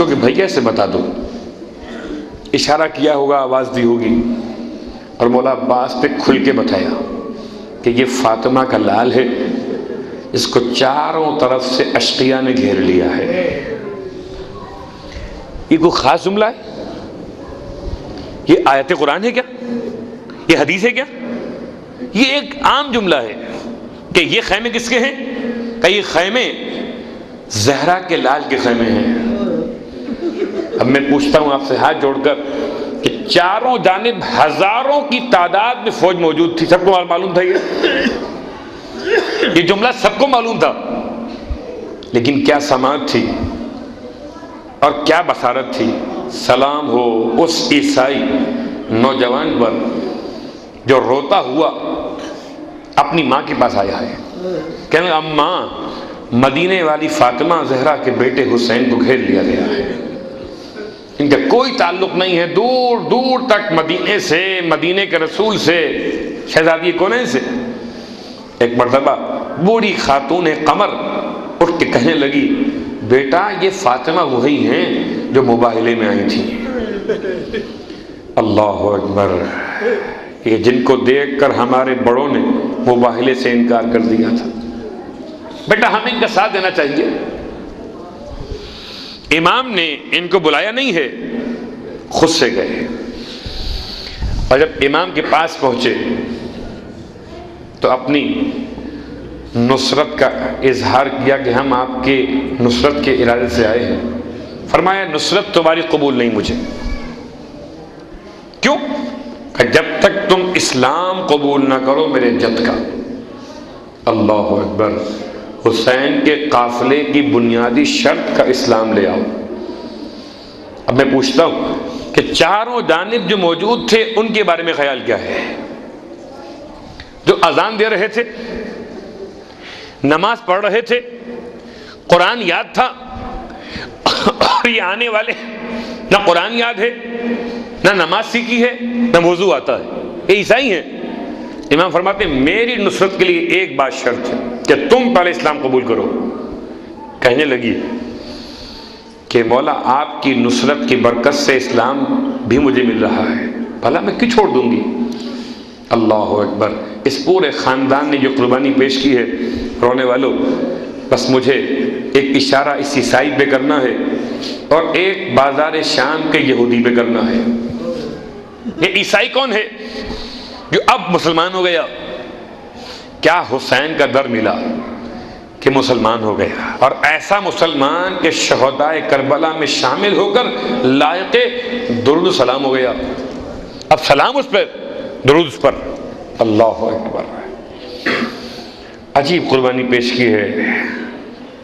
کہ بھیا سے بتا دو، اشارہ کیا ہوگا، آواز دی ہوگی، اور مولا عباس نے کھل کے بتایا کہ یہ فاطمہ کا لال ہے، اس کو چاروں طرف سے اشقیاء نے گھیر لیا ہے۔ یہ کوئی خاص جملہ ہے؟ یہ آیت قرآن ہے کیا؟ یہ حدیث ہے کیا؟ یہ ایک عام جملہ ہے کہ یہ خیمے کس کے ہیں؟ کہ یہ خیمے زہرا کے لال کے خیمے ہیں۔ اب میں پوچھتا ہوں آپ سے ہاتھ جوڑ کر کہ چاروں جانب ہزاروں کی تعداد میں فوج موجود تھی، سب کو معلوم تھا یہ جملہ سب کو معلوم تھا، لیکن کیا سماعت تھی اور کیا بصارت تھی؟ سلام ہو اس عیسائی نوجوان پر جو روتا ہوا اپنی ماں کے پاس آیا ہے، کہنے اماں مدینے والی فاطمہ زہرا کے بیٹے حسین کو گھیر لیا گیا ہے، ان کا کوئی تعلق نہیں ہے، دور دور تک مدینے سے، مدینے کے رسول سے، شہزادی کونین سے۔ ایک مرتبہ بوڑھی خاتون قمر اٹھ کے کہنے لگی بیٹا یہ فاطمہ وہی ہیں جو مباہلے میں آئی تھی۔ اللہ اکبر، یہ جن کو دیکھ کر ہمارے بڑوں نے مباہلے سے انکار کر دیا تھا، بیٹا ہمیں ان کا ساتھ دینا چاہیے۔ امام نے ان کو بلایا نہیں ہے، خود سے گئے، اور جب امام کے پاس پہنچے تو اپنی نصرت کا اظہار کیا کہ ہم آپ کے نصرت کے ارادے سے آئے ہیں۔ فرمایا نصرت تمہاری قبول نہیں مجھے۔ کیوں؟ کہ جب تک تم اسلام قبول نہ کرو میرے جد کا۔ اللہ اکبر، حسین کے قافلے کی بنیادی شرط کا اسلام لے آؤ۔ اب میں پوچھتا ہوں کہ چاروں جانب جو موجود تھے ان کے بارے میں خیال کیا ہے؟ جو اذان دے رہے تھے، نماز پڑھ رہے تھے، قرآن یاد تھا، اور یہ آنے والے نہ قرآن یاد ہے، نہ نماز سیکھی ہے، نہ وضو آتا ہے، یہ عیسائی ہیں۔ امام فرماتے ہیں میری نصرت کے لیے ایک بات شرط ہے کہ تم پہلے اسلام قبول کرو۔ کہنے لگی کہ مولا آپ کی نصرت کی برکت سے اسلام بھی مجھے مل رہا ہے، بھلا میں کیوں چھوڑ دوں گی؟ اللہ اکبر، اس پورے خاندان نے جو قربانی پیش کی ہے، رونے والوں بس مجھے ایک اشارہ اس عیسائی پہ کرنا ہے اور ایک بازار شام کے یہودی پہ کرنا ہے۔ یہ عیسائی کون ہے جو اب مسلمان ہو گیا؟ کیا حسین کا در ملا کہ مسلمان ہو گیا، اور ایسا مسلمان کہ شہدائے کربلا میں شامل ہو کر لائق درود و سلام ہو گیا۔ اب سلام اس پر، درود اس پر۔ اللہ اکبر، عجیب قربانی پیش کی ہے۔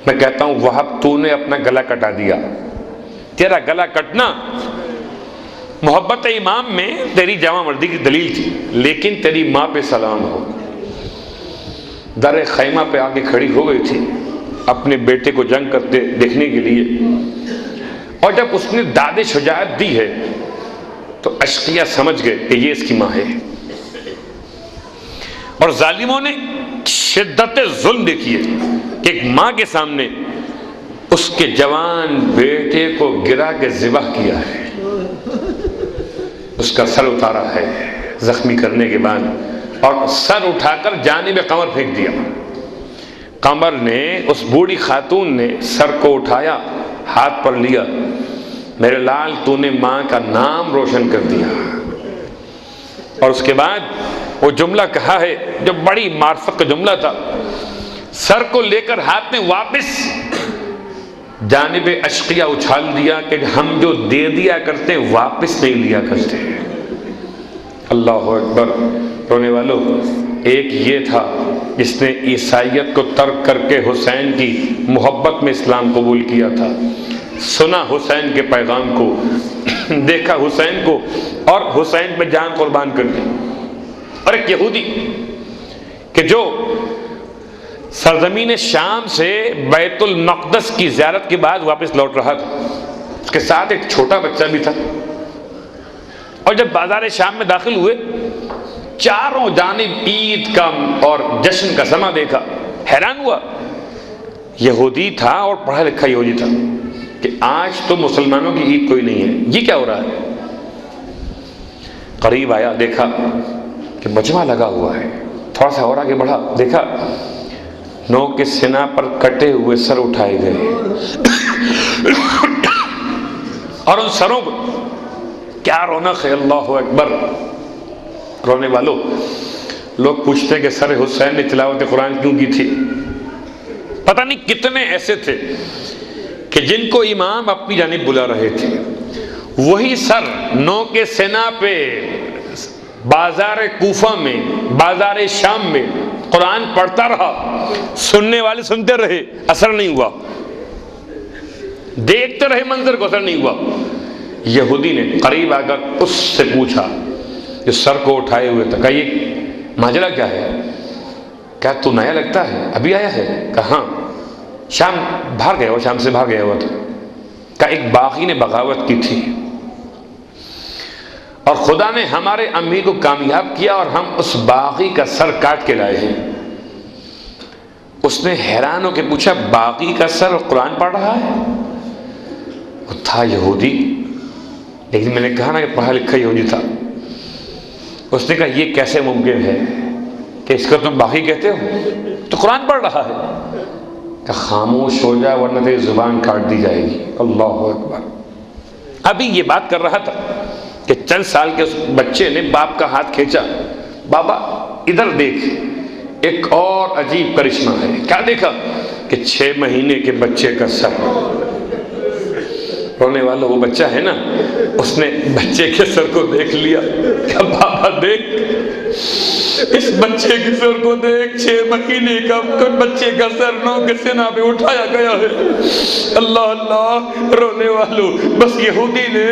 میں کہتا ہوں وہب تو نے اپنا گلا کٹا دیا، تیرا گلا کٹنا محبت امام میں تیری جامع مردی کی دلیل تھی، لیکن تیری ماں پہ سلام ہو، در خیمہ پہ آگے کھڑی ہو گئی تھی اپنے بیٹے کو جنگ کرتے دیکھنے کے لیے، اور جب اس نے داد شجاعت دی ہے تو اشقیاء سمجھ گئے کہ یہ اس کی ماں ہے، اور ظالموں نے شدت ظلم دیکھی ہے کہ ایک ماں کے سامنے اس کے جوان بیٹے کو گرا کے ذبح کیا ہے، اس کا سر اتارا ہے زخمی کرنے کے بعد، اور سر اٹھا کر جانب قمر پھینک دیا۔ قمر نے، اس بوڑھی خاتون نے سر کو اٹھایا، ہاتھ پر لیا، میرے لال تو نے ماں کا نام روشن کر دیا، اور اس کے بعد وہ جملہ کہا ہے جو بڑی معرفت کا جملہ تھا، سر کو لے کر ہاتھ میں واپس جانب اشقیاء اچھال دیا کہ ہم جو دے دیا کرتے واپس نہیں لیا کرتے۔ اللہ اکبر، رونے والوں ایک یہ تھا جس نے عیسائیت کو ترک کر کے حسین کی محبت میں اسلام قبول کیا تھا، سنا حسین کے پیغام کو، دیکھا حسین کو، اور حسین پہ جان قربان کر دی۔ اور ایک یہودی کہ جو سرزمین شام سے بیت المقدس کی زیارت کے بعد واپس لوٹ رہا تھا، اس کے ساتھ ایک چھوٹا بچہ بھی تھا، اور جب بازار شام میں داخل ہوئے چاروں جانب عید کا اور جشن کا سما دیکھا، حیران ہوا۔ یہودی تھا اور پڑھا لکھا یہودی تھا، کہ آج تو مسلمانوں کی عید کوئی نہیں ہے، یہ کیا ہو رہا ہے؟ قریب آیا، دیکھا کہ مجمع لگا ہوا ہے، تھوڑا سا اور آگے بڑھا، دیکھا نو کے سنا پر کٹے ہوئے سر اٹھائے گئے اور ان سروں کو کیا رونق ہے، اللہ اکبر۔ رونے والوں، لوگ پوچھتے ہیں کہ سر حسین نے تلاوت قرآن کیوں کی تھی؟ پتہ نہیں کتنے ایسے تھے کہ جن کو امام اپنی جانب بلا رہے تھے، وہی سر نو کے سنا پہ بازار کوفہ میں، بازار شام میں قرآن پڑھتا رہا، سننے والے سنتے رہے، اثر نہیں ہوا، دیکھتے رہے منظر کو، اثر نہیں ہوا۔ یہودی نے قریب آ کر اس سے پوچھا جو سر کو اٹھائے ہوئے تھا، کہا یہ ماجرا کیا ہے؟ کیا تو نیا لگتا ہے، ابھی آیا ہے؟ کہا ہاں، شام باہر گیا ہوا، شام سے باہر گیا ہوا تھا۔ کہا ایک باغی نے بغاوت کی تھی اور خدا نے ہمارے امی کو کامیاب کیا اور ہم اس باغی کا سر کاٹ کے لائے ہیں۔ اس نے حیران ہو کے پوچھا باغی کا سر قرآن پڑھ رہا ہے؟ وہ تھا یہودی، لیکن میں نے کہا نا کہ پڑھا لکھا یہودی تھا۔ اس نے کہا یہ کیسے ممکن ہے کہ اس کو تم باغی کہتے ہو؟ تو قرآن پڑھ رہا ہے۔ کہ خاموش ہو جائے ورنہ تیری زبان کاٹ دی جائے گی۔ اللہ اکبر۔ ابھی یہ بات کر رہا تھا کہ چند سال کے اس بچے نے باپ کا ہاتھ کھینچا، بابا ادھر دیکھ، ایک اور عجیب کرشمہ ہے۔ کیا دیکھا؟ کہ 6 مہینے کے بچے کا سر۔ رونے والا وہ بچہ ہے نا، اس نے بچے کے سر کو دیکھ لیا، کہا بابا دیکھ اس بچے کے سر کو دیکھ، 6 مہینے کا بچے کا سر نو کے سینہ پہ اٹھایا گیا ہے۔ اللہ اللہ۔ رونے والوں، بس یہودی نے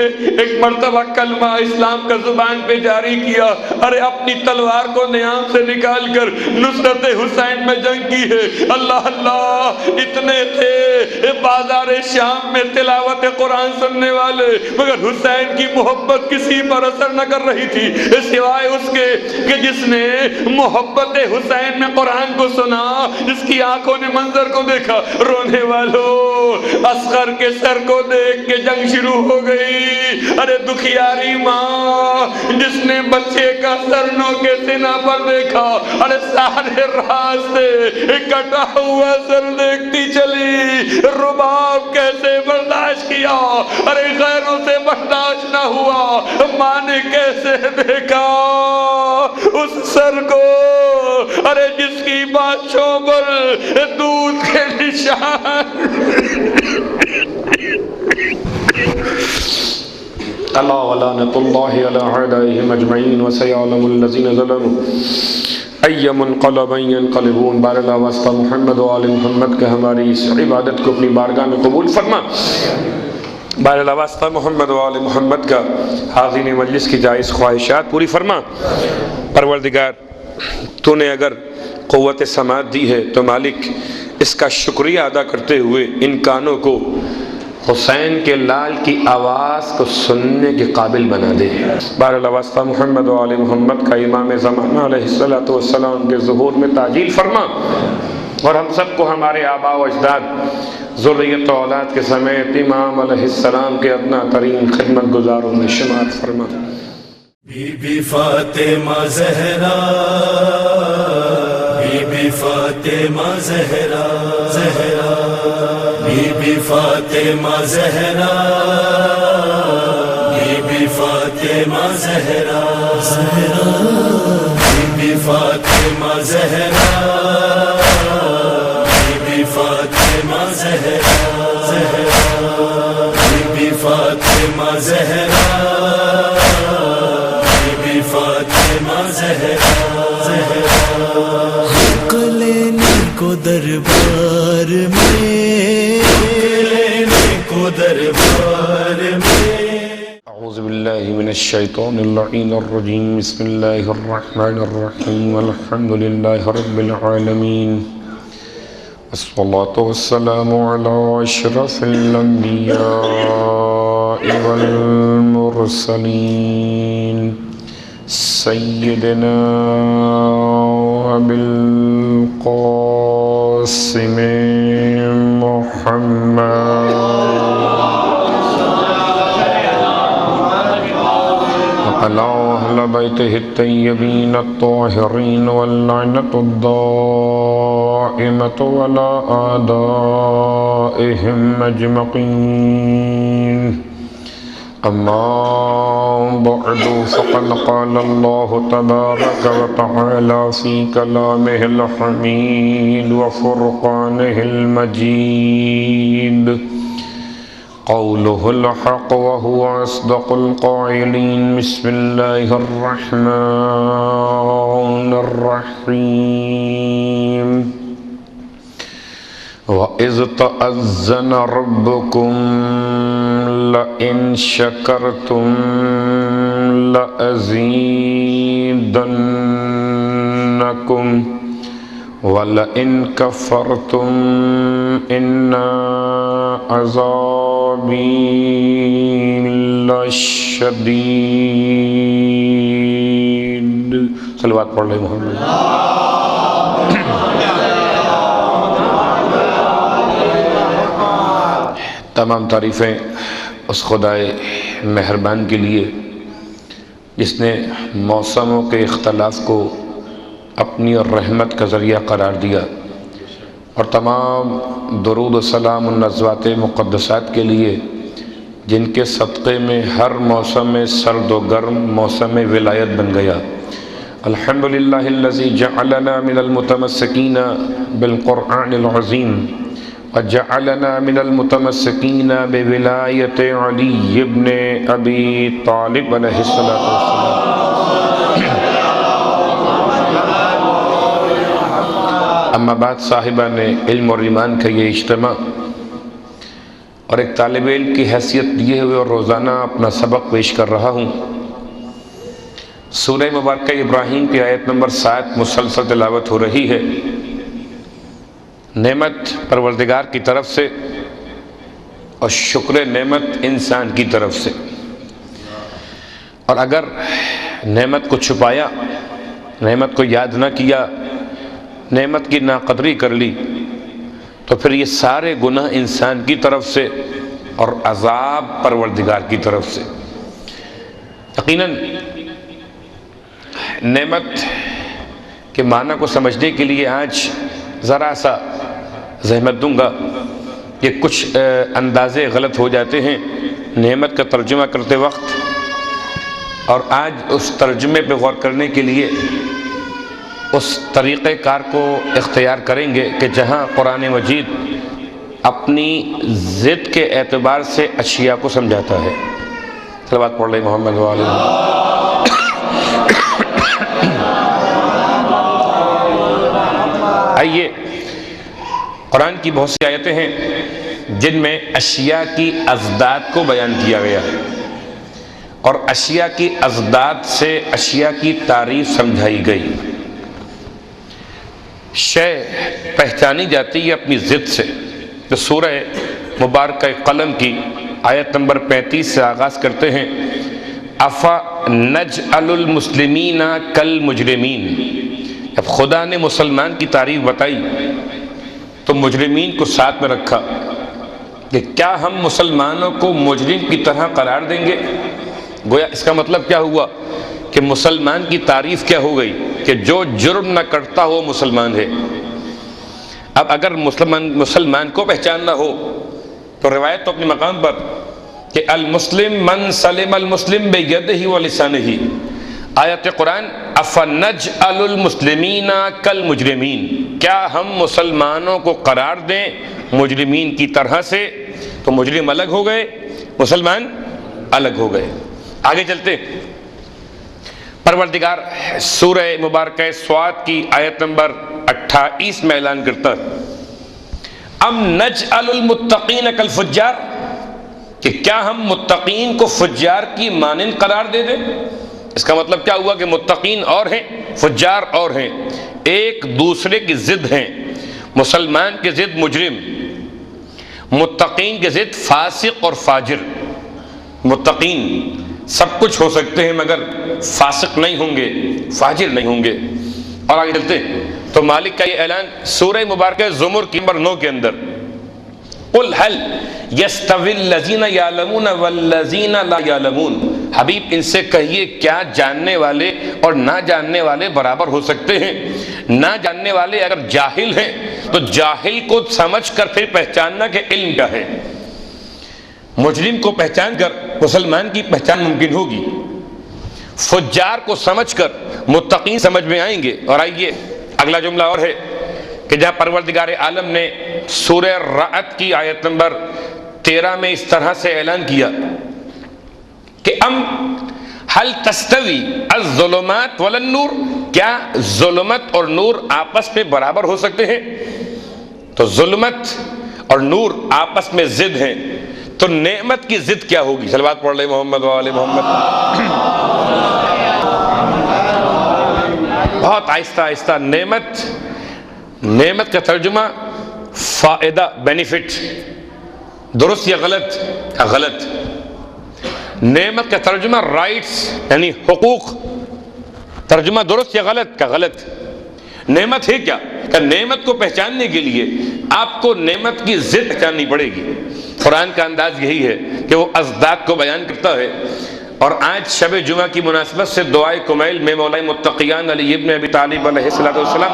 ایک مرتبہ کلمہ اسلام کا زبان پہ جاری کیا، ارے اپنی تلوار کو نیام سے نکال کر نصرت حسین میں جنگ کی ہے۔ اللہ اللہ۔ اتنے تھے بازار شام میں تلاوت قرآن سننے والے، مگر حسین کی محبت کسی پر اثر نہ کر رہی تھی سوائے اس کے کہ جس نے محبت حسین میں قرآن کو سنا، جس کی آنکھوں نے منظر کو دیکھا۔ رونے والوں، اصغر کے سر کو دیکھ کے جنگ شروع ہو گئی۔ ارے دکھیاری ماں جس نے بچے کا سر نو کے سینہ پر دیکھا، ارے سارے راستے کٹا ہوا سر دیکھتی چلی، رباب کیسے برداشت کیا؟ ارے غیروں سے برداشت نہ ہوا، ماں نے کیسے دیکھا اس سر کو، ارے جس کی بانچھوں پر دودھ کے نشان۔ اللہ ولعنۃ اللہ علی اعدائہم اجمعین وسیعلم الذین ظلموا ای منقلب ینقلبون۔ بار اللہ واسطہ محمد و آل محمد کے ہماری اس عبادت کو اپنی بارگاہ میں قبول فرما۔ بار اللہ واسطہ محمد و آل محمد کا حاضرین مجلس کی جائز خواہشات پوری فرما۔ پروردگار تو نے اگر قوت سماعت دی ہے تو مالک اس کا شکریہ ادا کرتے ہوئے ان کانوں کو حسین کے لال کی آواز کو سننے کے قابل بنا دے۔ بار اللہ واسطہ محمد و آل محمد کا امام زمانہ علیہ السلام کے ظہور میں تعجیل فرما، اور ہم سب کو ہمارے آباء و اجداد، ذریت و اولاد کے سمیت امام علیہ السلام کے ادنا ترین خدمت گزاروں میں شمار فرما۔ Bibi Fatima Zahra, Bibi Fatima Zahra, Zahra Bibi Fatima Zahra, Bibi Fatima Zahra, Zahra Bibi Fatima Zahra, Bibi Fatima Zahra, Zahra Bibi Fatima Zahra, Fatima Zahra, Zahra لینے کو دربار میں، لینے کو دربار میں۔ اعوذ باللہ من الشیطان اللعین الرجیم، بسم اللہ الرحمن الرحیم، الحمد للہ رب العالمین، والصلاة والسلام علی اشرف الانبیاء والمرسلین، سیدنا ابی القاسم محمد أهل بيته الطيبين الطاهرين واللعنة الدائمة على أعدائهم أجمعين. أما بعد فقد قال الله تبارك وتعالى في كلامه الحميد وفرقانه المجيد قوله الحق وهو أصدق القائلين. بسم الله الرحمن الرحيم. وَإِذْ تَأَذَّنَ رَبُّكُمْ لَئِنْ شَكَرْتُمْ لَأَزِيدَنَّكُمْ وَلَئِنْ كَفَرْتُمْ إِنَّ عَذَابِي لَشَدِيدٌ. صلوات پڑھ لیں محمد. تمام تعریفیں اس خدائے مہربان کے لیے جس نے موسموں کے اختلاف کو اپنی رحمت کا ذریعہ قرار دیا، اور تمام درود و سلام ان ازواج مقدسات کے لیے جن کے صدقے میں ہر موسم میں سرد و گرم موسم ولایت بن گیا. الحمدللہ الذی جعلنا من المتمسکین بالقرآن العظیم وجعلنا من المتمسکین بولایت علی ابن ابی طالب علیہ الصلوۃ والسلام. اما بعد، صاحبان علم اور ایمان کا یہ اجتماع اور ایک طالب علم کی حیثیت دیے ہوئے اور روزانہ اپنا سبق پیش کر رہا ہوں. سورہ مبارکہ ابراہیم کی آیت نمبر 7 مسلسل تلاوت ہو رہی ہے. نعمت پروردگار کی طرف سے اور شکر نعمت انسان کی طرف سے. اور اگر نعمت کو چھپایا، نعمت کو یاد نہ کیا، نعمت کی ناقدری کر لی، تو پھر یہ سارے گناہ انسان کی طرف سے اور عذاب پروردگار کی طرف سے. یقیناً نعمت کے معنی کو سمجھنے کے لیے آج ذرا سا زحمت دوں گا کہ کچھ اندازے غلط ہو جاتے ہیں نعمت کا ترجمہ کرتے وقت، اور آج اس ترجمے پہ غور کرنے کے لیے اس طریقہ کار کو اختیار کریں گے کہ جہاں قرآن مجید اپنی ضد کے اعتبار سے اشیاء کو سمجھاتا ہے. صلوات پڑھ لیں محمد وعلیہ. آئیے، قرآن کی بہت سی آیتیں ہیں جن میں اشیاء کی ازداد کو بیان کیا گیا ہے، اور اشیاء کی ازداد سے اشیاء کی تعریف سمجھائی گئی. شے پہچانی جاتی ہے اپنی ضد سے. تو سورہ مبارکہ قلم کی آیت نمبر 35 سے آغاز کرتے ہیں. اَفَنَجْعَلُ الْمُسْلِمِينَ كَالْمُجْرِمِينَ. جب خدا نے مسلمان کی تعریف بتائی تو مجرمین کو ساتھ میں رکھا کہ کیا ہم مسلمانوں کو مجرم کی طرح قرار دیں گے؟ گویا اس کا مطلب کیا ہوا کہ مسلمان کی تعریف کیا ہو گئی کہ جو جرم نہ کرتا ہو مسلمان ہے. اب اگر مسلمان کو پہچاننا ہو تو روایت تو اپنے مقام پر کہ المسلم من سلم المسلم بیدہ ولسانہ. آیت قرآن افنجعل المسلمین کالمجرمین، کیا ہم مسلمانوں کو قرار دیں مجرمین کی طرح سے؟ تو مجرم الگ ہو گئے، مسلمان الگ ہو گئے. آگے چلتے، پروردگار سورہ مبارکہ سواد کی آیت نمبر 28 میں اعلان کرتا ام نجعل المتقین کالفجار، کہ کیا ہم متقین کو فجار کی مانند قرار دے دیں؟ اس کا مطلب کیا ہوا کہ متقین اور ہیں، فجار اور ہیں، ایک دوسرے کی ضد ہیں. مسلمان کی ضد مجرم، متقین کی ضد فاسق اور فاجر. متقین سب کچھ ہو سکتے ہیں مگر فاسق نہیں ہوں گے، فاجر نہیں ہوں گے. اور آگے چلتے تو مالک کا یہ اعلان سورہ مبارکہ زمر کی نمبر 9 کے اندر، قل هل يستوي الذين يعلمون والذين لا يعلمون. حبیب ان سے کہیے کیا جاننے والے اور نہ جاننے والے برابر ہو سکتے ہیں؟ نہ جاننے والے اگر جاہل ہیں تو جاہل کو سمجھ کر پھر پہچاننا کہ علم کیا ہے۔ مجرم کو پہچان کر مسلمان کی پہچان ممکن ہوگی، فجار کو سمجھ کر متقین سمجھ میں آئیں گے۔ اور آئیے اگلا جملہ اور ہے کہ جہاں پروردگار عالم نے سورہ رعد کی آیت نمبر 13 میں اس طرح سے اعلان کیا کہ حل تستوی الظلمات والنور، کیا ظلمت اور نور آپس میں برابر ہو سکتے ہیں؟ تو ظلمت اور نور آپس میں ضد ہیں، تو نعمت کی ضد کیا ہوگی؟ صلوات پڑھ لیں محمد و آل محمد۔ بہت آہستہ آہستہ، نعمت کا ترجمہ فائدہ، بینیفٹ، درست یا غلط؟ غلط۔ نعمت کا ترجمہ رائٹس یعنی حقوق، ترجمہ درست یا غلط؟ کا غلط۔ نعمت ہے کیا؟ کہ نعمت کو پہچاننے کے لیے آپ کو نعمت کی ضد پہچاننی پڑے گی۔ قرآن کا انداز یہی ہے کہ وہ ازداد کو بیان کرتا ہے۔ اور آج شب جمعہ کی مناسبت سے دعائے کمیل میں مولا متقیان علی ابن ابی طالب علیہ السلام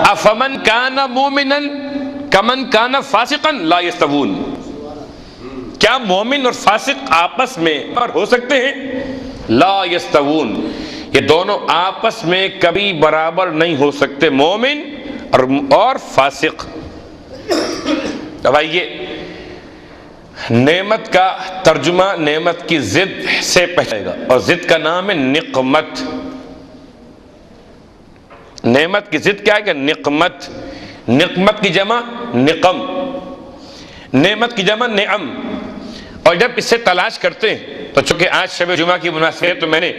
افمن کان مومنا کمن کان فاسقا لا یستوون، کیا مومن اور فاسق آپس میں ہو سکتے ہیں؟ لا یستوون، یہ دونوں آپس میں کبھی برابر نہیں ہو سکتے، مومن اور فاسق۔ اب آئیے نعمت کا ترجمہ نعمت کی ضد سے پہچانے گا، اور ضد کا نام ہے نقمت۔ نعمت کی ضد کیا ہے؟ کہ نقمت۔ نقمت کی جمع نقم، نعمت کی جمع نعم۔ اور جب اسے تلاش کرتے ہیں تو چونکہ آج شب جمعہ کی مناسبت ہے تو میں نے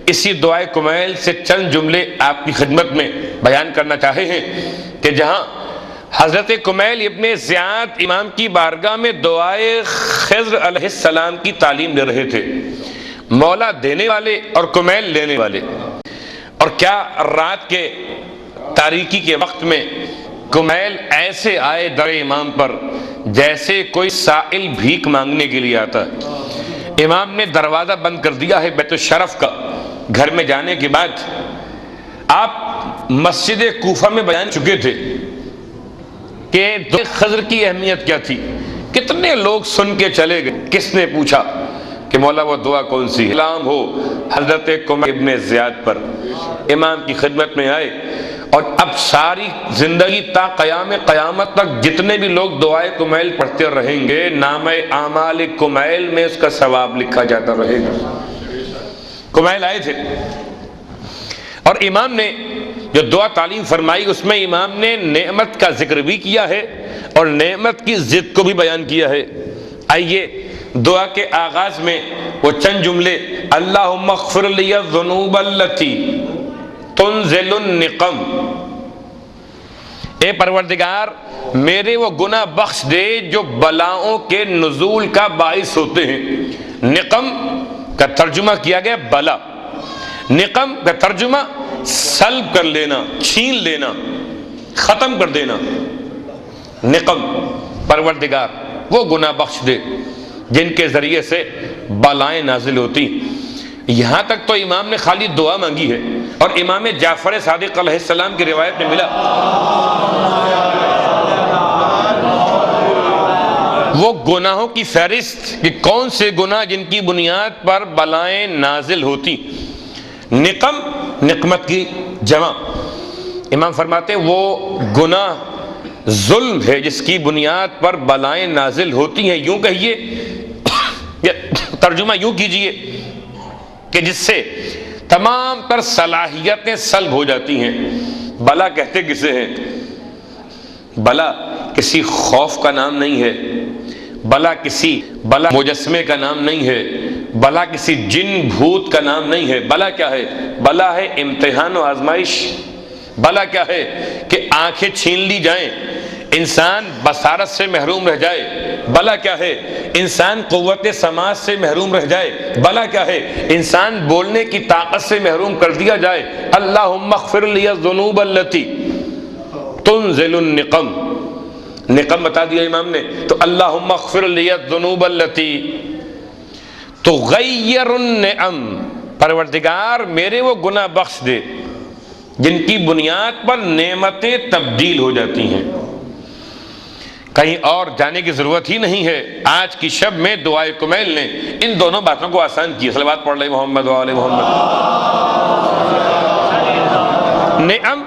اسی دعائے کمیل سے چند جملے آپ کی خدمت میں بیان کرنا چاہے ہیں کہ جہاں حضرت کمیل ابن زیاد امام کی بارگاہ میں دعائے خضر علیہ السلام کی تعلیم دے رہے تھے، مولا دینے والے اور کمیل لینے والے۔ اور کیا رات کے تاریکی کے وقت میں کمیل ایسے آئے در امام پر جیسے کوئی سائل بھیک مانگنے کے لیے آتا ہے۔ امام نے دروازہ بند کر دیا ہے بیت الشرف کا۔ گھر میں جانے کے بعد آپ مسجد کوفہ میں بیان چکے تھے کہ خضر کی اہمیت کیا تھی، کتنے لوگ سن کے چلے گئے۔ کس نے پوچھا کہ مولا وہ دعا کون سی ہے؟ سلام ہو حضرت کمیل ابن زیاد پر۔ امام کی خدمت میں آئے، اور اب ساری زندگی تا قیام قیامت تک جتنے بھی لوگ دعائے کمیل پڑھتے رہیں گے، نام اعمال کمیل میں اس کا ثواب لکھا جاتا رہے گا۔ کمیل آئے تھے اور امام نے جو دعا تعلیم فرمائی اس میں امام نے نعمت کا ذکر بھی کیا ہے اور نعمت کی ضد کو بھی بیان کیا ہے۔ آئیے دعا کے آغاز میں وہ چند جملے، اللہم اغفر لی الذنوب التی تنزل النقم، اے پروردگار میرے وہ گناہ بخش دے جو بلاؤں کے نزول کا باعث ہوتے ہیں۔ نقم کا ترجمہ کیا گیا بلا، نقم کا ترجمہ سلب کر لینا، چھین لینا، ختم کر دینا۔ نقم، پروردگار وہ گناہ بخش دے جن کے ذریعے سے بلائیں نازل ہوتی۔ یہاں تک تو امام نے خالی دعا مانگی ہے، اور امام جعفر صادق علیہ السلام کی روایت میں ملا وہ گناہوں کی فہرست کہ کون سے گناہ جن کی بنیاد پر بلائیں نازل ہوتی۔ نقم، نقمت کی جمع۔ امام فرماتے ہیں وہ گناہ ظلم ہے جس کی بنیاد پر بلائیں نازل ہوتی ہیں۔ یوں کہیے، ترجمہ یوں کیجئے کہ جس سے تمام تر صلاحیتیں سلب ہو جاتی ہیں۔ بلا کہتے کسے ہیں؟ بلا کسی خوف کا نام نہیں ہے، بلا مجسمے کا نام نہیں ہے، بلا کسی جن بھوت کا نام نہیں ہے۔ بلا کیا ہے؟ بلا ہے امتحان و آزمائش۔ بلا کیا ہے؟ کہ آنکھیں چھین لی جائیں، انسان بصارت سے محروم رہ جائے۔ بلا کیا ہے؟ انسان قوت سماعت سے محروم رہ جائے۔ بلا کیا ہے؟ انسان بولنے کی طاقت سے محروم کر دیا جائے۔ اللہم اغفر لی الذنوب التی تنزل النقم، نقم بتا دیا امام نے، تو اللہم اغفر لی الذنوب التی تغیر النعم، پروردگار میرے وہ گناہ بخش دے جن کی بنیاد پر نعمتیں تبدیل ہو جاتی ہیں۔ کہیں اور جانے کی ضرورت ہی نہیں ہے، آج کی شب میں دعائے کمیل نے ان دونوں باتوں کو آسان کیا۔ صلوات پڑھ لیں محمد و آل محمد۔ نعم،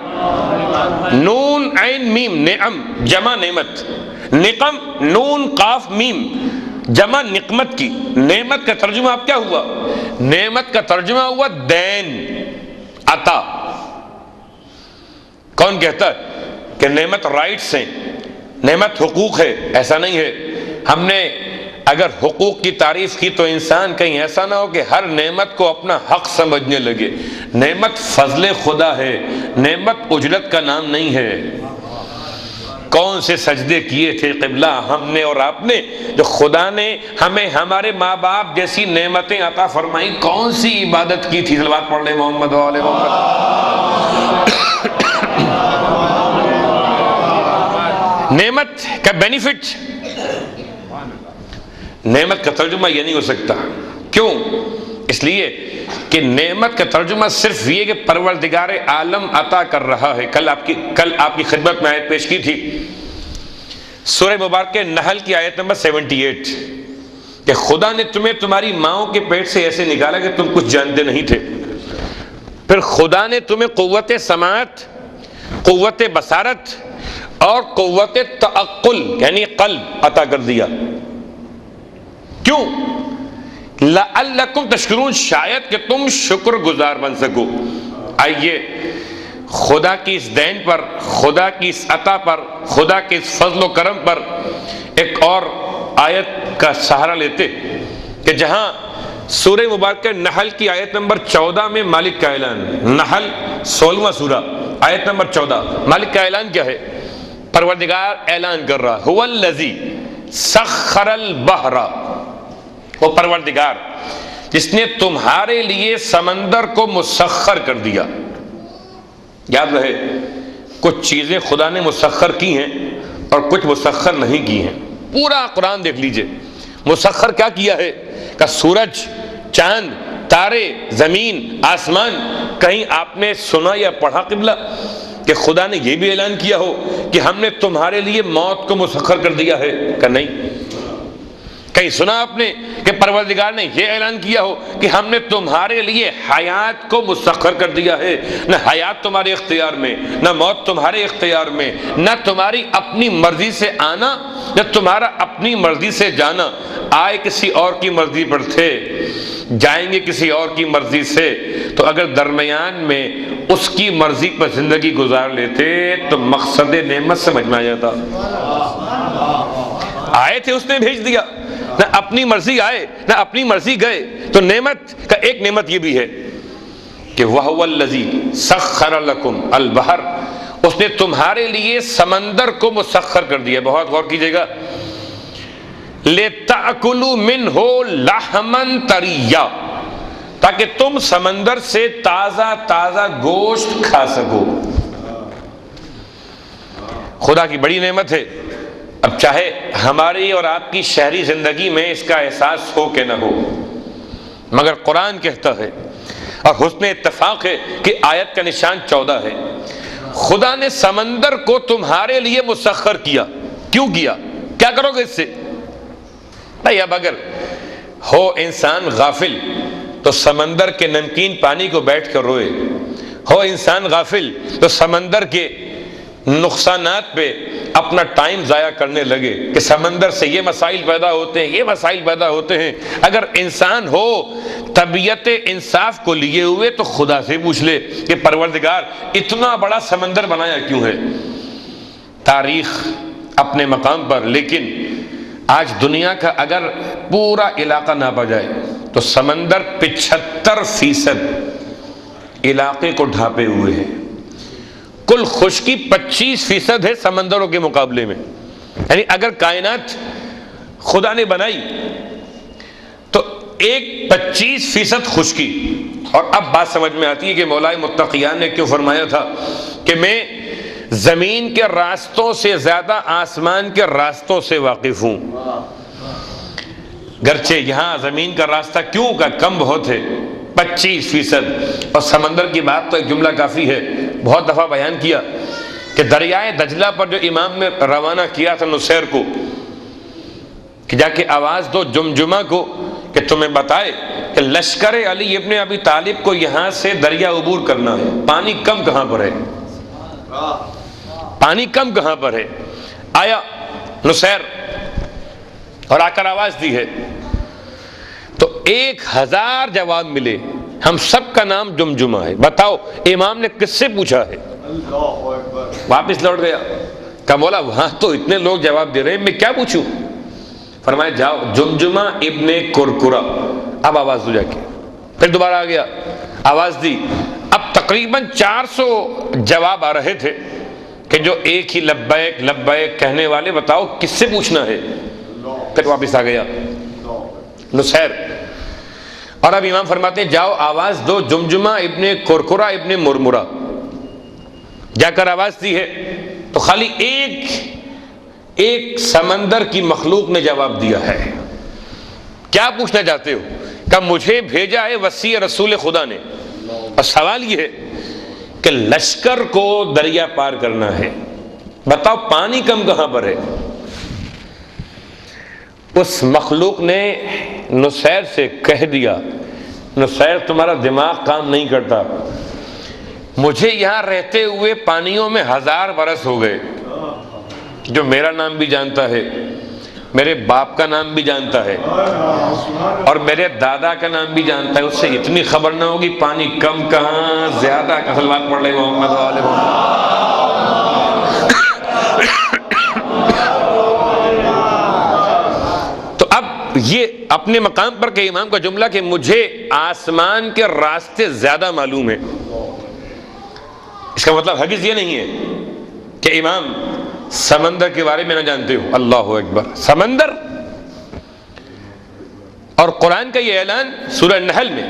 نون عین میم، نعم جمع نعمت، نقم نون قاف میم جمع نقمت کی۔ نعمت کا ترجمہ اب کیا ہوا؟ نعمت کا ترجمہ ہوا دین، عطا۔ کون کہتا ہے کہ نعمت رائٹس ہیں، نعمت حقوق ہے؟ ایسا نہیں ہے۔ ہم نے اگر حقوق کی تعریف کی تو انسان کہیں ایسا نہ ہو کہ ہر نعمت کو اپنا حق سمجھنے لگے۔ نعمت فضل خدا ہے، نعمت اجرت کا نام نہیں ہے۔ کون سے سجدے کیے تھے قبلہ ہم نے اور آپ نے، جو خدا نے ہمیں ہمارے ماں باپ جیسی نعمتیں عطا فرمائی، کون سی عبادت کی تھی؟ صلوات پڑھ لیں محمد و آل محمد۔ نعمت کا بینیفٹ، نعمت کا ترجمہ یہ نہیں ہو سکتا۔ کیوں؟ اس لیے کہ نعمت کا ترجمہ صرف یہ کہ پروردگار عالم عطا کر رہا ہے۔ کل آپ کی خدمت میں آیت پیش کی تھی، سورہ مبارکہ نحل کی آیت نمبر 78، کہ خدا نے تمہیں تمہاری ماؤں کے پیٹ سے ایسے نکالا کہ تم کچھ جانتے نہیں تھے، پھر خدا نے تمہیں قوت سماعت، قوت بصارت اور قوت تعقل یعنی قلب عطا کر دیا۔ کیوں؟ لعلکم تشکرون، شاید کہ تم شکر گزار بن سکو۔ آئیے خدا کی اس دین پر، خدا کی اس عطا پر، خدا کے اس فضل و کرم پر ایک اور آیت کا سہارا لیتے کہ جہاں سورہ مبارکہ نحل کی آیت نمبر 14 میں مالک کا اعلان، نحل 16واں سورہ آیت نمبر 14، مالک کا اعلان کیا ہے؟ پروردگار اعلان کر رہا، هو الذی سخر البحر، وہ پروردگار جس نے تمہارے لیے سمندر کو مسخر کر دیا۔ یاد رہے کچھ چیزیں خدا نے مسخر کی ہیں اور کچھ مسخر نہیں کی ہیں۔ پورا قرآن دیکھ لیجئے، مسخر کیا کیا ہے؟ کہ سورج، چاند، تارے، زمین، آسمان۔ کہیں آپ نے سنا یا پڑھا قبلہ کہ خدا نے یہ بھی اعلان کیا ہو کہ ہم نے تمہارے لیے موت کو مسخر کر دیا ہے؟ کہ نہیں۔ کہیں سنا آپ نے کہ پروردگار نے یہ اعلان کیا ہو کہ ہم نے تمہارے لیے حیات کو مسخر کر دیا ہے؟ نہ حیات تمہارے اختیار میں، نہ موت تمہارے اختیار میں، نہ تمہاری اپنی مرضی سے آنا، نہ تمہارا اپنی مرضی سے جانا۔ آئے کسی اور کی مرضی پر تھے، جائیں گے کسی اور کی مرضی سے، تو اگر درمیان میں اس کی مرضی پر زندگی گزار لیتے تو مقصد نعمت سمجھ میں آ جاتا۔ آئے تھے اس نے بھیج دیا، نہ اپنی مرضی آئے نہ اپنی مرضی گئے۔ تو نعمت کا ایک نعمت یہ بھی ہے کہ وَهُوَ الَّذِي سَخَّرَ لَكُمْ الْبَحْرَ، اس نے تمہارے لیے سمندر کو مسخر کر دیا۔ بہت غور کیجئے گا، لِتَأْكُلُوا مِنْهُ لَحْمًا طَرِيًّا، تاکہ تم سمندر سے تازہ تازہ گوشت کھا سکو۔ خدا کی بڑی نعمت ہے۔ اب چاہے ہماری اور آپ کی شہری زندگی میں اس کا احساس ہو کہ نہ ہو، مگر قرآن کہتا ہے اور حسن اتفاق ہے کہ آیت کا نشان 14 ہے، خدا نے سمندر کو تمہارے لیے مسخر کیا۔ کیوں کیا؟ کیا کرو گے اس سے؟ بھائی اب اگر ہو انسان غافل تو سمندر کے نمکین پانی کو بیٹھ کر روئے، ہو انسان غافل تو سمندر کے نقصانات پہ اپنا ٹائم ضائع کرنے لگے کہ سمندر سے یہ مسائل پیدا ہوتے ہیں، یہ مسائل پیدا ہوتے ہیں۔ اگر انسان ہو طبیعت انصاف کو لیے ہوئے تو خدا سے پوچھ لے کہ پروردگار اتنا بڑا سمندر بنایا کیوں ہے؟ تاریخ اپنے مقام پر، لیکن آج دنیا کا اگر پورا علاقہ ناپا جائے تو سمندر 75% علاقے کو ڈھانپے ہوئے ہے۔ کل خشکی 25% ہے سمندروں کے مقابلے میں۔ یعنی اگر کائنات خدا نے بنائی تو 25% خشکی۔ اور اب بات سمجھ میں آتی ہے کہ مولا متقیان نے کیوں فرمایا تھا کہ میں زمین کے راستوں سے زیادہ آسمان کے راستوں سے واقف ہوں. گرچہ یہاں زمین کا راستہ کیوں کا کم بہت ہے، 25%، اور سمندر کی بات تو ایک جملہ کافی ہے. بہت دفعہ بیان کیا کہ دریائے دجلہ پر جو امام نے روانہ کیا تھا نصیر کو کہ جا کے آواز دو جمجمہ کو کہ تمہیں بتائے کہ لشکر علی ابن ابی طالب کو یہاں سے دریا عبور کرنا ہے، پانی کم کہاں پر ہے، پانی کم کہاں پر ہے. آیا نصیر اور آ کر آواز دی ہے تو 1000 جواب ملے. ہم سب کا نام جمجمہ ہے. بتاؤ امام نے کس سے پوچھا ہے؟ واپس لوٹ گیا. کہا مولا وہاں تو اتنے لوگ جواب دے رہے ہیں، میں کیا پوچھوں؟ فرمایا جاؤ جمجمہ ابن کرکرہ. اب آواز دو جا کے. پھر دوبارہ آ گیا، آواز دی. اب تقریباً 400 جواب آ رہے تھے کہ جو ایک ہی لبیک لبیک کہنے والے. بتاؤ کس سے پوچھنا ہے؟ پھر واپس آ گیا نصیر. اور اب امام فرماتے ہیں جاؤ آواز دو جمجمہ ابن کرکرہ ابن مرمرہ. جا کر آواز دی ہے تو خالی ایک سمندر کی مخلوق نے جواب دیا ہے. کیا پوچھنا چاہتے ہو؟ کہ مجھے بھیجا ہے وسیع رسول خدا نے، اور سوال یہ ہے کہ لشکر کو دریا پار کرنا ہے. بتاؤ پانی کم کہاں پر ہے؟ اس مخلوق نے نصیر سے کہہ دیا نصیر تمہارا دماغ کام نہیں کرتا، مجھے یہاں رہتے ہوئے پانیوں میں 1000 برس ہو گئے. جو میرا نام بھی جانتا ہے، میرے باپ کا نام بھی جانتا ہے، اور میرے دادا کا نام بھی جانتا ہے، اس سے اتنی خبر نہ ہوگی پانی کم کہاں زیادہ. کا صلوات پڑھ لے محمد والے تو اب یہ اپنے مقام پر کہ امام کا جملہ کہ مجھے آسمان کے راستے زیادہ معلوم ہے، اس کا مطلب ہرگز یہ نہیں ہے کہ امام سمندر کے بارے میں نہ جانتے ہو. اللہ اکبر. سمندر، اور قرآن کا یہ اعلان سورہ نحل میں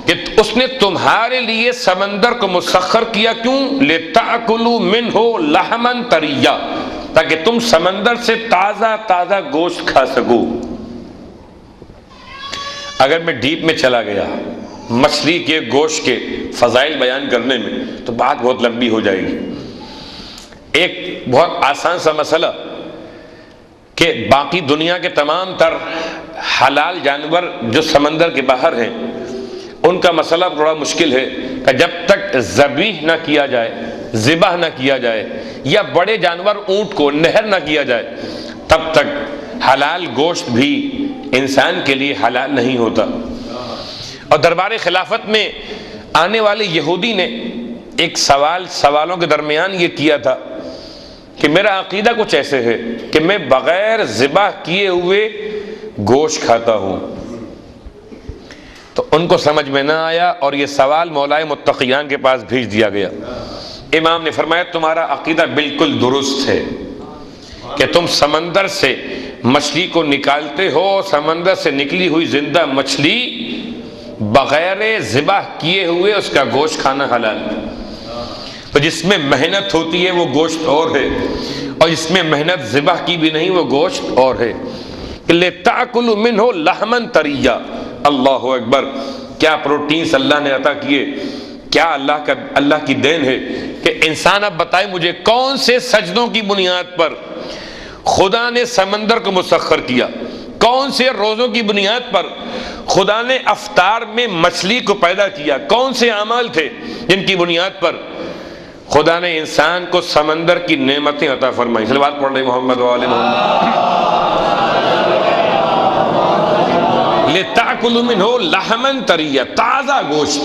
کہ اس نے تمہارے لیے سمندر کو مسخر کیا. کیوں؟ لِتَأْكُلُوا مِنْهُ لَحْمًا طَرِيًّا، تاکہ تم سمندر سے تازہ تازہ گوشت کھا سکو. اگر میں ڈیپ میں چلا گیا مچھلی کے گوشت کے فضائل بیان کرنے میں تو بات بہت لمبی ہو جائے گی. ایک بہت آسان سا مسئلہ کہ باقی دنیا کے تمام تر حلال جانور جو سمندر کے باہر ہیں ان کا مسئلہ بڑا مشکل ہے کہ جب تک ذبیح نہ کیا جائے، ذبح نہ کیا جائے، یا بڑے جانور اونٹ کو نہر نہ کیا جائے، تب تک حلال گوشت بھی انسان کے لیے حلال نہیں ہوتا. اور دربار خلافت میں آنے والے یہودی نے ایک سوالوں کے درمیان یہ کیا تھا کہ میرا عقیدہ کچھ ایسے ہے کہ میں بغیر ذبح کیے ہوئے گوشت کھاتا ہوں. تو ان کو سمجھ میں نہ آیا اور یہ سوال مولائے متقیان کے پاس بھیج دیا گیا. امام نے فرمایا تمہارا عقیدہ بالکل درست ہے کہ تم سمندر سے مچھلی کو نکالتے ہو، سمندر سے نکلی ہوئی زندہ مچھلی بغیر ذبح کیے ہوئے اس کا گوشت کھانا حلال. تو جس میں محنت ہوتی ہے وہ گوشت اور ہے، اور جس میں محنت ذبح کی بھی نہیں وہ گوشت اور ہے. لِتَأْكُلُوا مِنْهُ لَحْمًا طَرِيًّا. اللہ اکبر. کیا پروٹینز اللہ نے عطا کیے، کیا اللہ کی دین ہے کہ انسان اب بتائے مجھے کون سے سجدوں کی بنیاد پر خدا نے سمندر کو مسخر کیا، کون سے روزوں کی بنیاد پر خدا نے افطار میں مچھلی کو پیدا کیا، کون سے اعمال تھے جن کی بنیاد پر خدا نے انسان کو سمندر کی نعمتیں عطا فرمائی. صلوات پڑھ رہے محمد وآل محمد. لِتَأْكُلُوا مِنْهُ لَحْمًا طَرِيًّا. تازہ گوشت،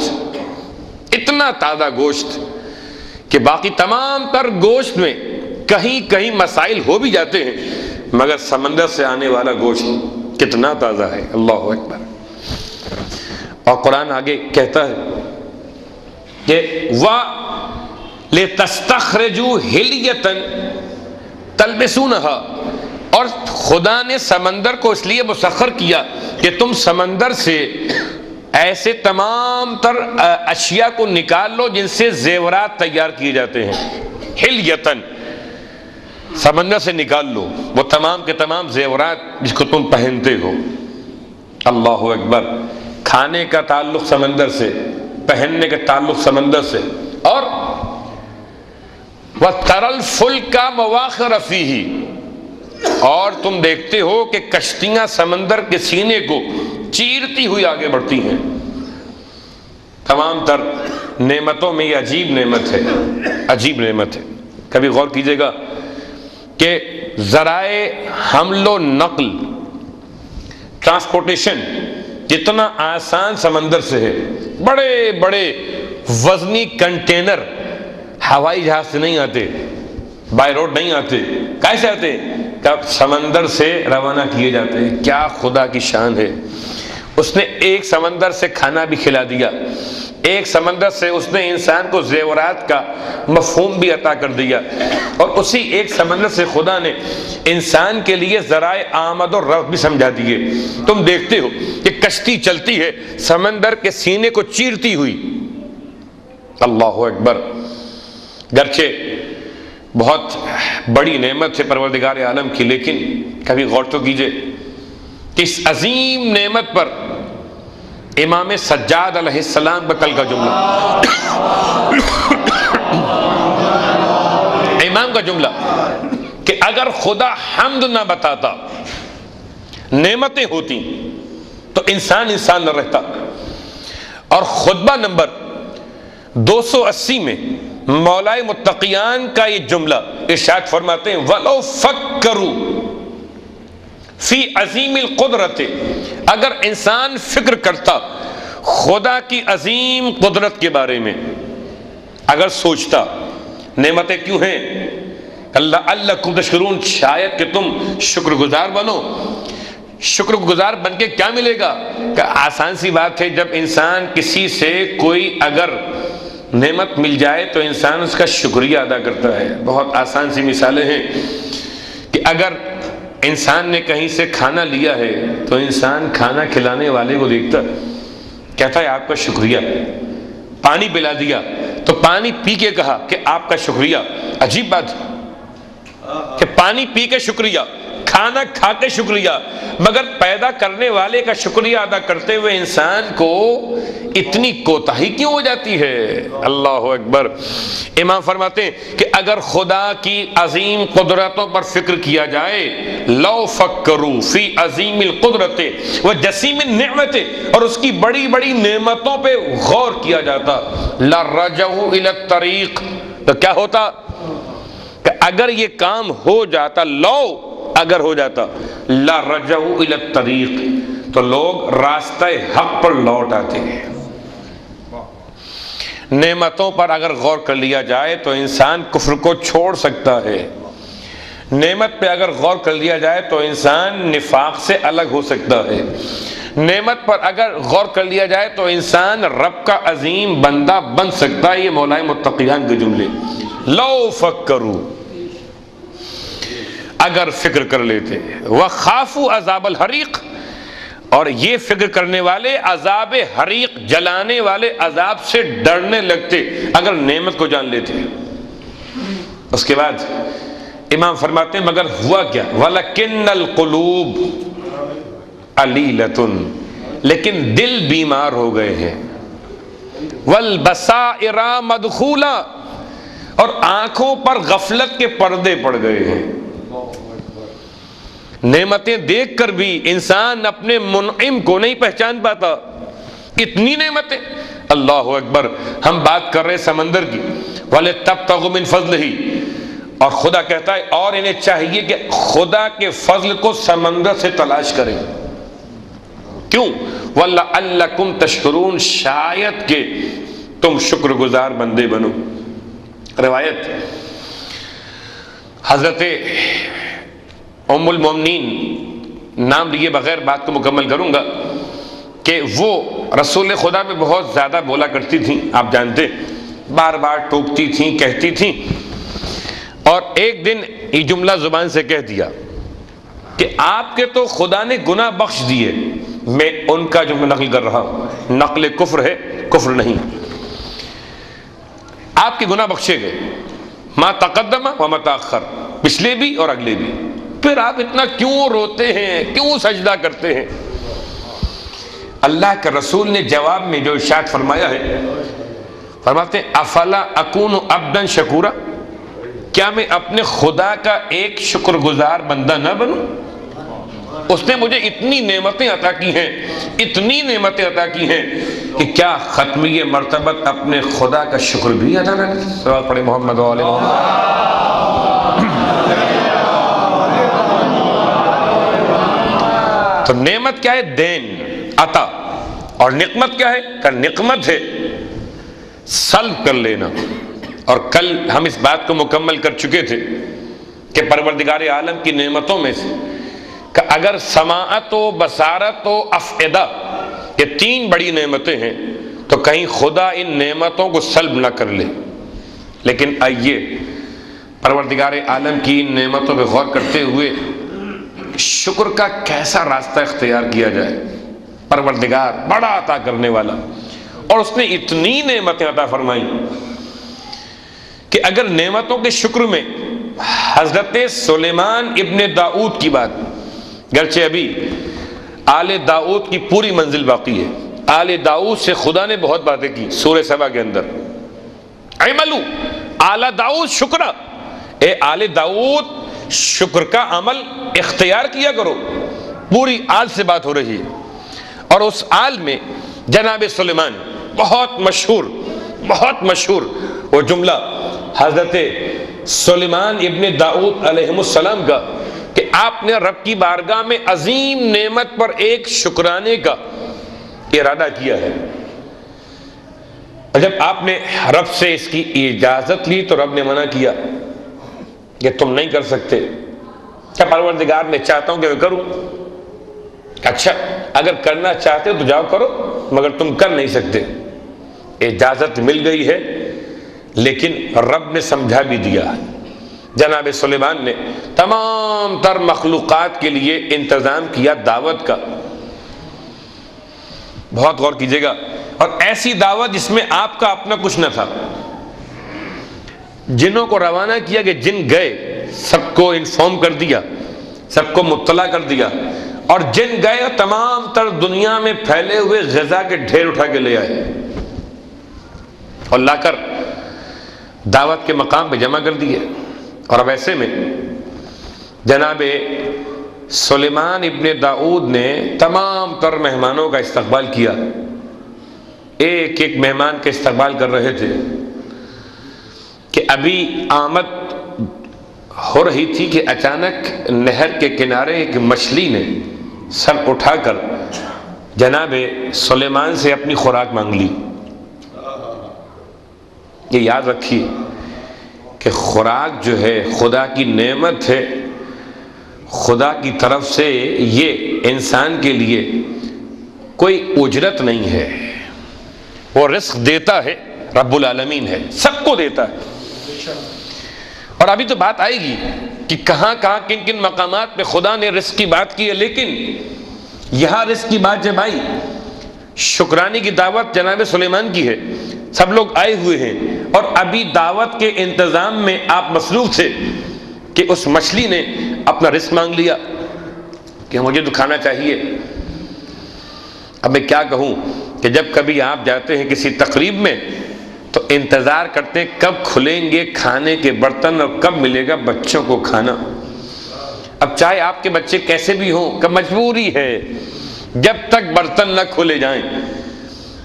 اتنا تازہ گوشت کہ باقی تمام تر گوشت میں کہیں کہیں مسائل ہو بھی جاتے ہیں، مگر سمندر سے آنے والا گوشت کتنا تازہ ہے. اللہ اکبر. اور قرآن آگے کہتا ہے کہ لِتَسْتَخْرِجُوا حِلْيَةً تَلْبِسُونَهَا. اور خدا نے سمندر کو اس لیے مسخر کیا کہ تم سمندر سے ایسے تمام تر اشیاء کو نکال لو جن سے زیورات تیار کیے جاتے ہیں. حلیتن، سمندر سے نکال لو وہ تمام کے تمام زیورات جس کو تم پہنتے ہو۔ اللہ اکبر، کھانے کا تعلق سمندر سے، پہننے کا تعلق سمندر سے، اور وَتَرَى الْفُلْكَ مَوَاخِرَ فِيهِ، اور تم دیکھتے ہو کہ کشتیاں سمندر کے سینے کو چیرتی ہوئی آگے بڑھتی ہیں۔ تمام تر نعمتوں میں یہ عجیب نعمت ہے، عجیب نعمت ہے۔ کبھی غور کیجئے گا کہ ذرائع حمل و نقل، ٹرانسپورٹیشن جتنا آسان سمندر سے ہے، بڑے بڑے وزنی کنٹینر ہوائی جہاز سے نہیں آتے، بائی روڈ نہیں آتے، کیسے آتے؟ کب سمندر سے روانہ کیے جاتے ہیں۔ کیا خدا کی شان ہے، اس نے ایک سمندر سے کھانا بھی کھلا دیا، ایک سمندر سے اس نے انسان کو زیورات کا مفہوم بھی عطا کر دیا، اور اسی ایک سمندر سے خدا نے انسان کے لیے ذرائع آمد و رفت بھی سمجھا دیے۔ تم دیکھتے ہو کہ کشتی چلتی ہے سمندر کے سینے کو چیرتی ہوئی۔ اللہ اکبر، گرچہ بہت بڑی نعمت ہے پروردگار عالم کی، لیکن کبھی غور تو کیجئے کہ اس عظیم نعمت پر امام سجاد علیہ السلام کا کل کا جملہ، امام کا جملہ کہ اگر خدا حمد نہ بتاتا، نعمتیں ہوتی تو انسان نہ رہتا۔ اور خطبہ نمبر 280 میں مولائے متقیان کا یہ جملہ ارشاد فرماتے ہیں وَلَوْ فَكَّرُوا فی عظیم القدرت، اگر انسان فکر کرتا خدا کی عظیم قدرت کے بارے میں، اگر سوچتا نعمتیں کیوں ہیں، لَعَلَّكُمْ تَشْكُرُونَ، شاید کہ تم شکر گزار بنو۔ شکر گزار بن کے کیا ملے گا؟ کہ آسان سی بات ہے، جب انسان کسی سے کوئی اگر نعمت مل جائے تو انسان اس کا شکریہ ادا کرتا ہے۔ بہت آسان سی مثالیں ہیں کہ اگر انسان نے کہیں سے کھانا لیا ہے تو انسان کھانا کھلانے والے کو دیکھتا کہتا ہے آپ کا شکریہ۔ پانی پلا دیا تو پانی پی کے کہا کہ آپ کا شکریہ۔ عجیب بات کہ پانی پی کے شکریہ، کھانا کھا کے شکریہ، مگر پیدا کرنے والے کا شکریہ ادا کرتے ہوئے انسان کو اتنی کوتاہی کیوں ہو جاتی ہے؟ اللہ اکبر۔ امام فرماتے ہیں کہ اگر خدا کی عظیم قدرتوں پر فکر کیا جائے، لو فکروا فی عظیم القدرت و جسیم النعمت، اور اس کی بڑی بڑی نعمتوں پہ غور کیا جاتا، لرجعوا الی الطریق، تو کیا ہوتا کہ اگر یہ کام ہو جاتا، لو اگر ہو جاتا، لرجعوا الی الطریق، تو لوگ راستہ حق پر لوٹ آتے ہیں۔ نعمتوں پر اگر غور کر لیا جائے تو انسان کفر کو چھوڑ سکتا ہے، نعمت پہ اگر غور کر لیا جائے تو انسان نفاق سے الگ ہو سکتا ہے، نعمت پر اگر غور کر لیا جائے تو انسان رب کا عظیم بندہ بن سکتا ہے۔ یہ مولائے متقیان کے جملے، لو فکروا، اگر فکر کر لیتے، وخافوا عذاب الحریق، اور یہ فکر کرنے والے عذاب حریق، جلانے والے عذاب سے ڈرنے لگتے اگر نعمت کو جان لیتے۔ اس کے بعد امام فرماتے ہیں مگر ہوا کیا، وَلَكِنَّ الْقُلُوبَ عَلِيلَةٌ، لیکن دل بیمار ہو گئے ہیں، وَالْبَصَائِرَ مَدْخُولَةٌ، اور آنکھوں پر غفلت کے پردے پڑ گئے ہیں۔ نعمتیں دیکھ کر بھی انسان اپنے منعم کو نہیں پہچان پاتا، اتنی نعمتیں۔ اللہ اکبر، ہم بات کر رہے سمندر کی، وَلِتَبْتَغُوا مِنْ فَضْلِهِ، اور خدا کہتا ہے اور انہیں چاہیے کہ خدا کے فضل کو سمندر سے تلاش کریں۔ کیوں؟ وَلَعَلَّكُمْ تَشْكُرُونَ، شاید کہ تم شکر گزار بندے بنو۔ روایت حضرت ام المومنین، نام لیے بغیر بات کو مکمل کروں گا، کہ وہ رسول خدا میں بہت زیادہ بولا کرتی تھیں، آپ جانتے، بار بار ٹوکتی تھیں، کہتی تھیں، اور ایک دن یہ جملہ زبان سے کہہ دیا کہ آپ کے تو خدا نے گناہ بخش دیے، میں ان کا جملہ نقل کر رہا ہوں، نقل کفر ہے، کفر نہیں، آپ کے گناہ بخشے گئے، ما تقدم و ما تاخر، پچھلے بھی اور اگلے بھی. پھر آپ اتنا کیوں روتے ہیں، کیوں سجدہ کرتے ہیں؟ اللہ کے رسول نے جواب میں جو ارشاد فرمایا ہے، فرماتے ہیں افلا اکون عبدا شکورا، کیا میں اپنے خدا کا ایک شکر گزار بندہ نہ بنوں؟ اس نے مجھے اتنی نعمتیں عطا کی ہیں، اتنی نعمتیں عطا کی ہیں کہ کیا ختمی مرتبت اپنے خدا کا شکر بھی ادا نہ کرے؟ سوال پڑھے محمد و آل محمد. تو نعمت کیا ہے؟ دین، عطا. اور نقمت کیا ہے؟ کہ نقمت ہے سلب کر لینا. اور کل ہم اس بات کو مکمل کر چکے تھے کہ پروردگار عالم کی نعمتوں میں سے کہ اگر سماعت و بصارت و افئدہ، یہ تین بڑی نعمتیں ہیں، تو کہیں خدا ان نعمتوں کو سلب نہ کر لے. لیکن آئیے پروردگار عالم کی ان نعمتوں پہ غور کرتے ہوئے شکر کا کیسا راستہ اختیار کیا جائے. پروردگار بڑا عطا کرنے والا، اور اس نے اتنی نعمتیں عطا فرمائیں کہ اگر نعمتوں کے شکر میں حضرت سلیمان ابن داؤد کی بات، گرچہ ابھی آل داؤد کی پوری منزل باقی ہے، آل داؤد سے خدا نے بہت باتیں کی سورہ سبا کے اندر. اعملوا آل داؤد شکرا، اے آل داؤد شکر کا عمل اختیار کیا کرو. پوری آل سے بات ہو رہی ہے، اور اس آل میں جناب سلیمان، بہت مشہور وہ جملہ حضرت سلیمان ابن داؤد علیہ السلام کا کہ آپ نے رب کی بارگاہ میں عظیم نعمت پر ایک شکرانے کا ارادہ کیا ہے. اور جب آپ نے رب سے اس کی اجازت لی تو رب نے منع کیا کہ تم نہیں کر سکتے. کیا پروردگار میں چاہتا ہوں کہ میں کروں؟ اچھا اگر کرنا چاہتے ہو تو جاؤ کرو، مگر تم کر نہیں سکتے. اجازت مل گئی ہے، لیکن رب نے سمجھا بھی دیا. جناب سلیمان نے تمام تر مخلوقات کے لیے انتظام کیا دعوت کا. بہت غور کیجئے گا، اور ایسی دعوت جس میں آپ کا اپنا کچھ نہ تھا. جنوں کو روانہ کیا کہ جن گئے، سب کو انفارم کر دیا، سب کو مطلع کر دیا، اور جن گئے تمام تر دنیا میں پھیلے ہوئے غذا کے ڈھیر اٹھا کے لے آئے اور لا کر دعوت کے مقام پہ جمع کر دیے. اور اب ایسے میں جناب سلیمان ابن داؤد نے تمام تر مہمانوں کا استقبال کیا. ایک ایک مہمان کا استقبال کر رہے تھے کہ ابھی آمد ہو رہی تھی کہ اچانک نہر کے کنارے ایک مچھلی نے سر اٹھا کر جناب سلیمان سے اپنی خوراک مانگ لی. یہ یاد رکھیے کہ خوراک جو ہے خدا کی نعمت ہے، خدا کی طرف سے یہ انسان کے لیے کوئی اجرت نہیں ہے. وہ رزق دیتا ہے، رب العالمین ہے، سب کو دیتا ہے. اور ابھی تو بات آئے گی کہ کہاں کن کن مقامات پہ خدا نے رزق کی بات کی ہے. لیکن یہاں رزق کی بات جب آئی، شکرانے کی دعوت جناب سلیمان کی ہے، سب لوگ آئے ہوئے ہیں، اور ابھی دعوت کے انتظام میں آپ مصروف تھے کہ اس مچھلی نے اپنا رزق مانگ لیا کہ مجھے تو کھانا چاہیے. اب میں کیا کہوں کہ جب کبھی آپ جاتے ہیں کسی تقریب میں تو انتظار کرتے ہیں کب کھلیں گے کھانے کے برتن اور کب ملے گا بچوں کو کھانا. اب چاہے آپ کے بچے کیسے بھی ہوں کہ مجبوری ہے، جب تک برتن نہ کھولے جائیں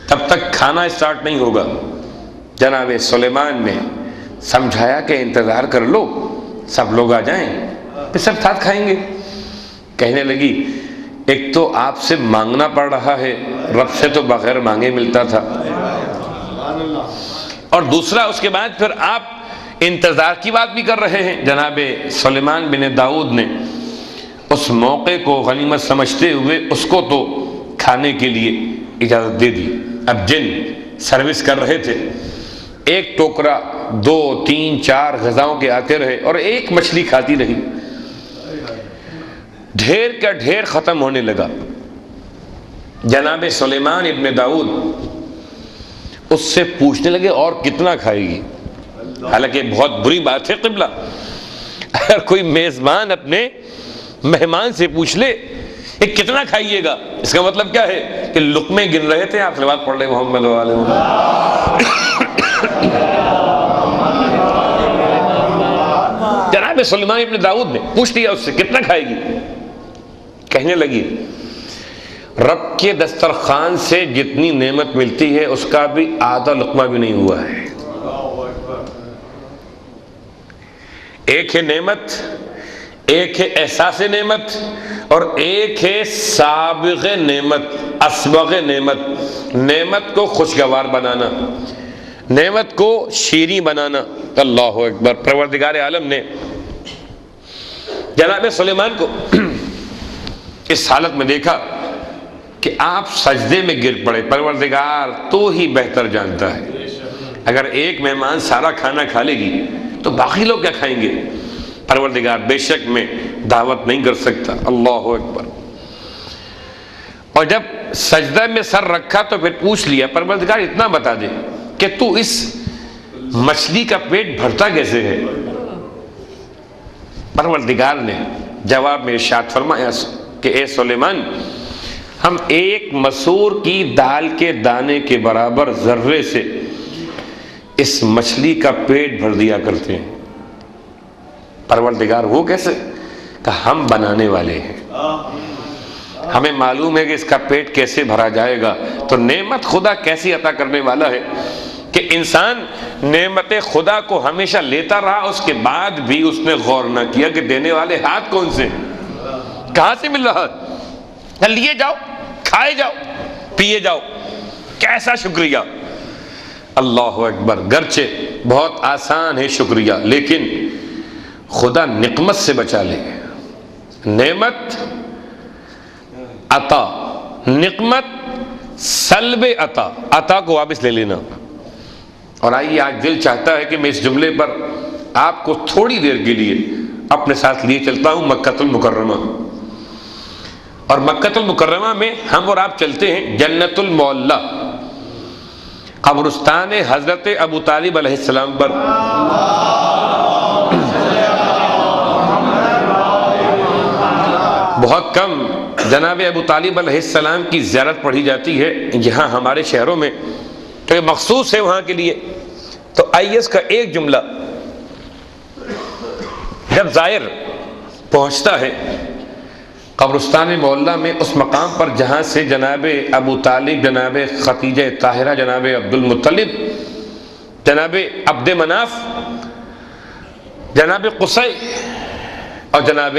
تب تک کھانا اسٹارٹ نہیں ہوگا. جناب سلیمان نے سمجھایا کہ انتظار کر لو، سب لوگ آ جائیں پھر سب ساتھ کھائیں گے. کہنے لگی ایک تو آپ سے مانگنا پڑ رہا ہے، رب سے تو بغیر مانگے ملتا تھا، اور دوسرا اس کے بعد پھر آپ انتظار کی بات بھی کر رہے ہیں. جناب سلیمان بن داؤد نے اس موقع کو غنیمت سمجھتے ہوئے اس کو تو کھانے کے لیے اجازت دے دی. اب جن سروس کر رہے تھے ایک ٹوکرا 2 3 4 غذاؤں کے آتے رہے اور ایک مچھلی کھاتی رہی. ڈھیر کا ڈھیر ختم ہونے لگا. جناب سلیمان ابن داؤد اس سے پوچھنے لگے اور کتنا کھائے گی. حالانکہ بہت بری بات ہے قبلہ، اگر کوئی میزبان اپنے مہمان سے پوچھ لے یہ کتنا کھائیے گا، اس کا مطلب کیا ہے کہ لقمے گن رہے تھے، آپ صلوات پڑھ لیں محمد علیہ وسلم۔ جناب سلیمان ابن داؤد نے پوچھ لیا اس سے کتنا کھائے گی، کہنے لگی رب کے دسترخوان سے جتنی نعمت ملتی ہے اس کا بھی آدھا لقمہ بھی نہیں ہوا ہے۔ ایک ہے نعمت، ایک ہے احساس نعمت، اور ایک ہے سابغ نعمت، اسبغ نعمت، نعمت کو خوشگوار بنانا، نعمت کو شیریں بنانا۔ اللہ اکبر۔ پروردگار عالم نے جناب سلیمان کو اس حالت میں دیکھا کہ آپ سجدے میں گر پڑے، پروردگار تو ہی بہتر جانتا ہے، اگر ایک مہمان سارا کھانا کھا لے گی تو باقی لوگ کیا کھائیں گے؟ پروردگار بے شک میں دعوت نہیں کر سکتا۔ اللہ اکبر۔ اور جب سجدہ میں سر رکھا تو پھر پوچھ لیا پروردگار اتنا بتا دے کہ تو اس مچھلی کا پیٹ بھرتا کیسے ہے؟ پروردگار نے جواب میں ارشاد فرمایا کہ اے سلیمان، ہم ایک مسور کی دال کے دانے کے برابر ذرے سے اس مچھلی کا پیٹ بھر دیا کرتے ہیں۔ پروردگار وہ کیسے؟ کہ ہم بنانے والے ہیں، ہمیں معلوم ہے کہ اس کا پیٹ کیسے بھرا جائے گا۔ تو نعمت خدا کیسی عطا کرنے والا ہے کہ انسان نعمت خدا کو ہمیشہ لیتا رہا، اس کے بعد بھی اس نے غور نہ کیا کہ دینے والے ہاتھ کون سے، کہاں سے مل رہا ہے، لیے جاؤ، کھائے جاؤ، پیے جاؤ، کیسا شکریہ۔ اللہ اکبر۔ گرچہ بہت آسان ہے شکریہ، لیکن خدا نقمت سے بچا لے۔ نعمت عطا، نقمت سلب عطا، عطا کو واپس لے لینا۔ اور آئیے آج دل چاہتا ہے کہ میں اس جملے پر آپ کو تھوڑی دیر کے لیے اپنے ساتھ لیے چلتا ہوں مکہ المکرمہ، اور مکہ المکرمہ میں ہم اور آپ چلتے ہیں جنت المعلی، قبرستان حضرت ابو طالب علیہ السلام پر۔ بہت کم جناب ابو طالب علیہ السلام کی زیارت پڑھی جاتی ہے یہاں ہمارے شہروں میں، تو یہ مخصوص ہے وہاں کے لیے۔ تو آئیے اس کا ایک جملہ، جب زائر پہنچتا ہے قبرستان معلیٰ میں، اس مقام پر جہاں سے جناب ابو طالب، جناب خدیجہ طاہرہ، جناب عبد المطلب، جناب عبد مناف، جناب قصی اور جناب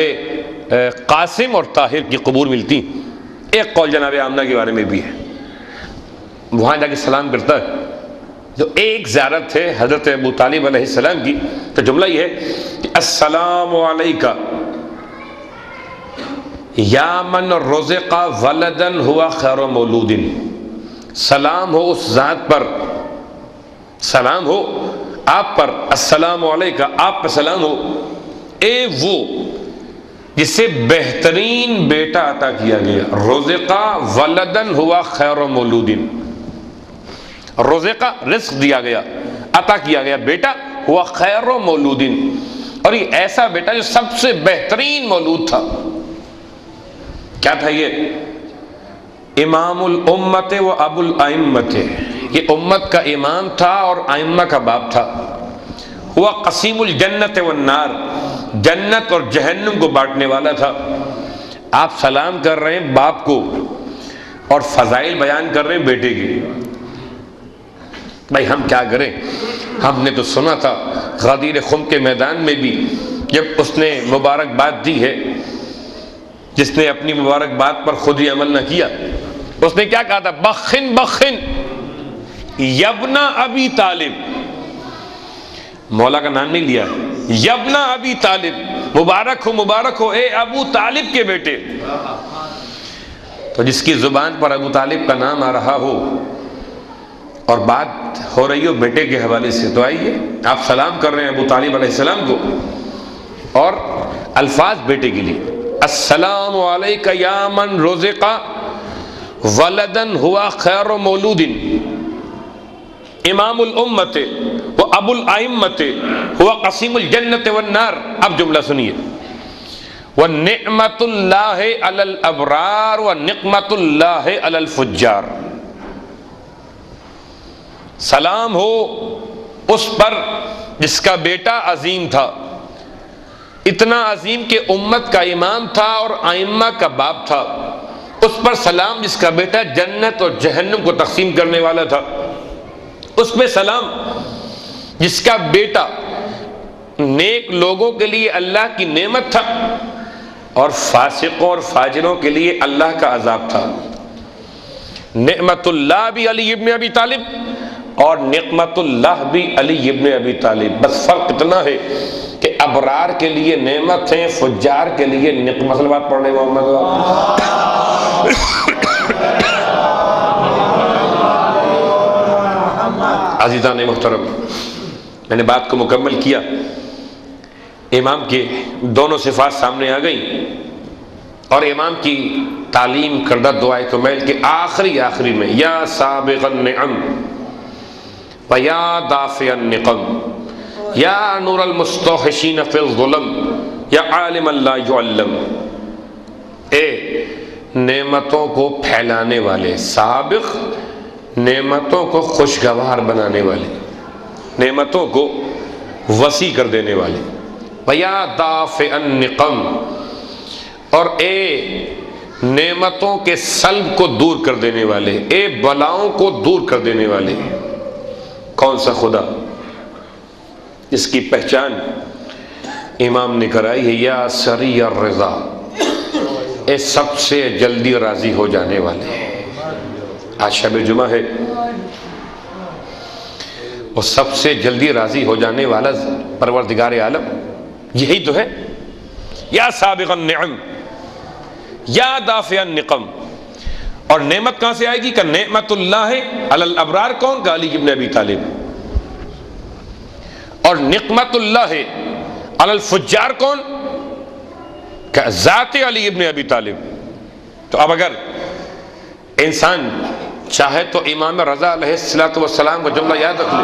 قاسم اور طاہر کی قبور ملتی۔ ایک قول جناب آمنہ کے بارے میں بھی ہے، وہاں جا کے سلام کرتا ہے۔ جو ایک زیارت ہے حضرت ابو طالب علیہ السلام کی، تو جملہ یہ ہے کہ السلام علیکہ یا من رزق ولدن ہوا خیر مولود، سلام ہو اس ذات پر، سلام ہو آپ پر، السلام علیکہ آپ پر سلام ہو، اے وہ جسے بہترین بیٹا عطا کیا گیا۔ رزقا ولدن ہوا خیر مولود، رزقا رزق دیا گیا، عطا کیا گیا بیٹا، ہوا خیر مولود، اور یہ ایسا بیٹا جو سب سے بہترین مولود تھا۔ کیا تھا یہ؟ امام الامت و ابو الائمت، یہ امت کا امام تھا اور ائمہ کا باپ تھا۔ ہوا قسیم الجنت والنار، جنت اور جہنم کو بانٹنے والا تھا۔ آپ سلام کر رہے ہیں باپ کو اور فضائل بیان کر رہے ہیں بیٹے کی۔ بھائی ہم کیا کریں، ہم نے تو سنا تھا غدیر خم کے میدان میں بھی جب اس نے مبارکباد دی ہے، جس نے اپنی مبارکباد پر خود ہی عمل نہ کیا، اس نے کیا کہا تھا؟ بخن بخن یبنا ابی طالب، مولا کا نام نہیں لیا، یبنا ابی طالب، مبارک ہو اے ابو طالب کے بیٹے۔ تو جس کی زبان پر ابو طالب کا نام آ رہا ہو اور بات ہو رہی ہو بیٹے کے حوالے سے، تو آئیے آپ سلام کر رہے ہیں ابو طالب علیہ السلام کو، اور الفاظ بیٹے کے لیے، السلام علیکہ یا من رزق ولدن ہوا خیر مولود، امام الامت و ابو الائمۃ ہوا قسیم الجنت والنار. اب جملہ سنیے، وَنِعْمَةُ اللَّهِ عَلَى الْأَبْرَارِ وَنِقْمَةُ اللَّهِ عَلَى الْفُجَّارِ. سلام ہو اس پر جس کا بیٹا عظیم تھا، اتنا عظیم کہ امت کا امام تھا اور ائمہ کا باپ تھا. اس پر سلام جس کا بیٹا جنت اور جہنم کو تقسیم کرنے والا تھا. اس پہ سلام جس کا بیٹا نیک لوگوں کے لیے اللہ کی نعمت تھا اور فاسقوں اور فاجروں کے لیے اللہ کا عذاب تھا. نعمت اللہ بھی علی ابن ابی طالب اور نقمت اللہ بھی علی ابن ابی طالب. بس فرق اتنا ہے کہ ابرار کے لیے نعمت ہیں، فجار کے لیے نقمت. صلوات پڑھنے محمد عزیزان محترم، میں نے بات کو مکمل کیا. امام کے دونوں صفات سامنے آ گئیں اور امام کی تعلیم کردہ دعائے کمیل کے آخری میں یا سابغ النعم و یا دافع النقم یا نور المستوحشین فی الظلم یا عالم لا یعلم. اے نعمتوں کو پھیلانے والے، سابق نعمتوں کو خوشگوار بنانے والے، نعمتوں کو وسیع کر دینے والے. وَيَا دَافِعَ النِّقَمِ اور اے نعمتوں کے سلب کو دور کر دینے والے، اے بلاؤں کو دور کر دینے والے. کون سا خدا جس کی پہچان امام نے کرائی ہے؟ یا سریع الرضا، اے سب سے جلدی راضی ہو جانے والے. آج شب جمعہ ہے، وہ سب سے جلدی راضی ہو جانے والا پروردگار عالم یہی تو ہے. یا سابغ النعم یا دافع النقم. اور نعمت کہاں سے آئے گی؟ کہ نعمت اللہ علی الابرار. کون؟ کا علی ابن ابی طالب. اور نقمت اللہ علی الفجار کون؟ کہ ذات علی ابن ابی طالب. تو اب اگر انسان چاہے تو امام رضا علیہ السلام کا جملہ یاد رکھ لے،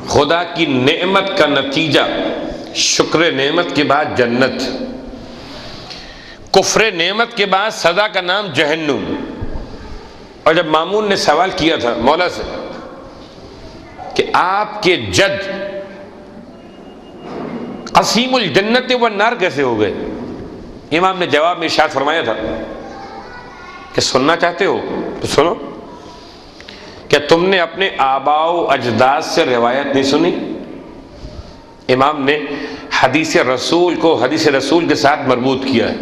خدا کی نعمت کا نتیجہ شکر نعمت کے بعد جنت، کفر نعمت کے بعد سزا کا نام جہنم. اور جب مامون نے سوال کیا تھا مولا سے کہ آپ کے جد قسیم الجنت والنار کیسے ہو گئے، امام نے جواب میں ارشاد فرمایا تھا کہ سننا چاہتے ہو تو سنو. کیا تم نے اپنے آباء و اجداد سے روایت نہیں سنی؟ امام نے حدیث رسول کو حدیث رسول کے ساتھ مربوط کیا ہے.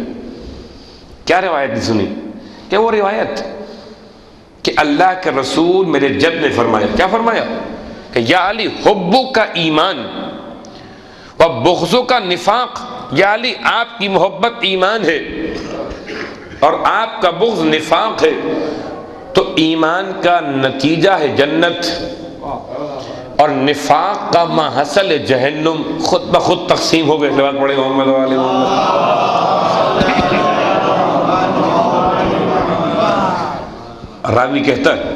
کیا روایت نہیں سنی؟ کہ وہ روایت کہ اللہ کے رسول میرے جد نے فرمایا. کیا فرمایا؟ کہ یا علی حبو کا ایمان و بغضو کا نفاق. یا علی آپ کی محبت ایمان ہے اور آپ کا بغض نفاق ہے. تو ایمان کا نتیجہ ہے جنت اور نفاق کا ما حصل ہے جہنم. خود بخود تقسیم ہو گئے. صلوات پڑھے محمد و آل محمد. راوی کہتا ہے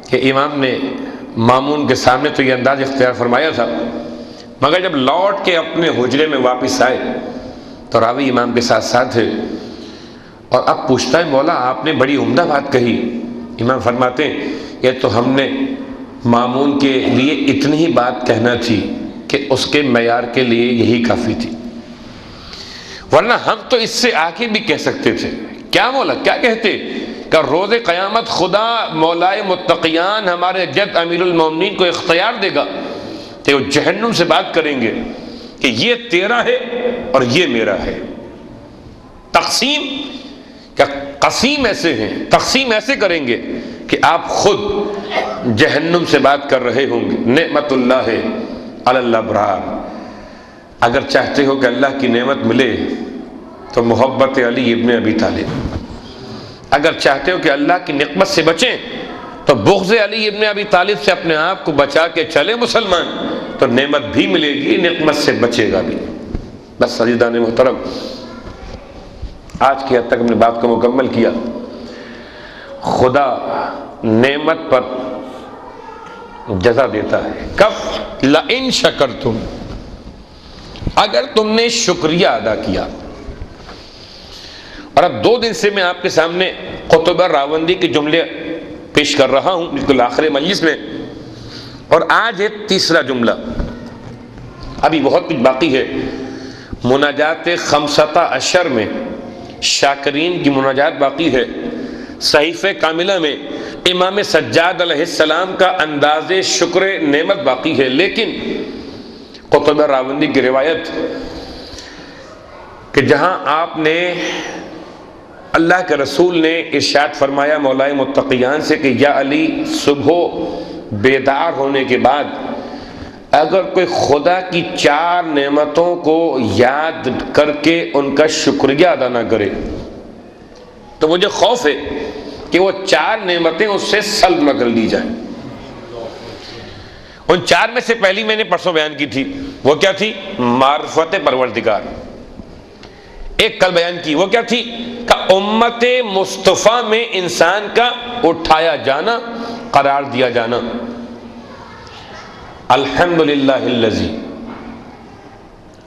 کہ امام نے مامون کے سامنے تو یہ انداز اختیار فرمایا تھا، مگر جب لوٹ کے اپنے حجرے میں واپس آئے تو راوی امام کے ساتھ ساتھ تھے اور اب پوچھتا ہے مولا آپ نے بڑی عمدہ بات کہی. امام فرماتے ہیں یہ تو ہم نے مامون کے لیے اتنی ہی بات کہنا تھی کہ اس کے معیار کے لیے یہی کافی تھی، ورنہ ہم تو اس سے آگے بھی کہہ سکتے تھے. کیا مولا کیا کہتے کہ روز قیامت خدا مولائے متقیان ہمارے جد امیر المومنین کو اختیار دے گا کہ وہ جہنم سے بات کریں گے کہ یہ تیرا ہے اور یہ میرا ہے. تقسیم کیا قسیم ایسے ہیں، تقسیم ایسے کریں گے کہ آپ خود جہنم سے بات کر رہے ہوں گے. نعمت اللہ علی الابرار. اگر چاہتے ہو کہ اللہ کی نعمت ملے تو محبت علی ابن ابی طالب. اگر چاہتے ہو کہ اللہ کی نقمت سے بچیں تو بغض علی ابن ابی طالب سے اپنے آپ کو بچا کے چلے مسلمان، تو نعمت بھی ملے گی، نقمت سے بچے گا بھی. بس عزیزان محترم، آج کی حد تک ہم نے بات کو مکمل کیا. خدا نعمت پر جزا دیتا ہے. کب؟ لئن شکرتم، اگر تم نے شکریہ ادا کیا. اور اب 2 دن سے میں آپ کے سامنے قطب راوندی کے جملے پیش کر رہا ہوں بالکل آخر مجلس میں، اور آج ہے تیسرا جملہ. ابھی بہت کچھ باقی ہے. مناجات 15 میں شاکرین کی مناجات باقی ہے. صحیفہ کاملہ میں امام سجاد علیہ السلام کا انداز شکر نعمت باقی ہے. لیکن قطب راوندی کی روایت کہ جہاں آپ نے، اللہ کے رسول نے ارشاد فرمایا مولائے متقیان سے کہ یا علی، صبح بیدار ہونے کے بعد اگر کوئی خدا کی 4 نعمتوں کو یاد کر کے ان کا شکریہ ادا نہ کرے تو مجھے خوف ہے کہ وہ 4 نعمتیں اس سے سلب نہ کر لی جائیں. ان 4 میں سے پہلی میں نے پرسوں بیان کی تھی، وہ کیا تھی؟ معرفت پروردگار. ایک کل بیان کی، وہ کیا تھی؟ کہ امت مصطفیٰ میں انسان کا اٹھایا جانا، قرار دیا جانا. الحمدللہ الذی.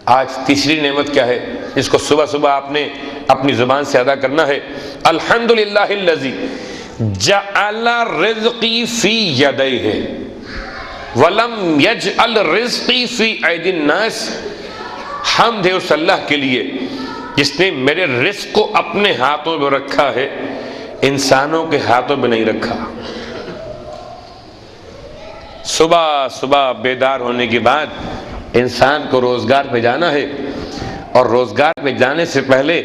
آج تیسری نعمت کیا ہے جس کو صبح صبح آپ نے اپنی زبان سے ادا کرنا ہے؟ الحمدللہ الذی جعل رزقی فی یدیہ ولم یجعل رزقی فی ایدی الناس. حمد ہے اس اللہ کے لیے جس نے میرے رزق کو اپنے ہاتھوں میں رکھا ہے، انسانوں کے ہاتھوں میں نہیں رکھا. صبح صبح بیدار ہونے کے بعد انسان کو روزگار پہ جانا ہے، اور روزگار پہ جانے سے پہلے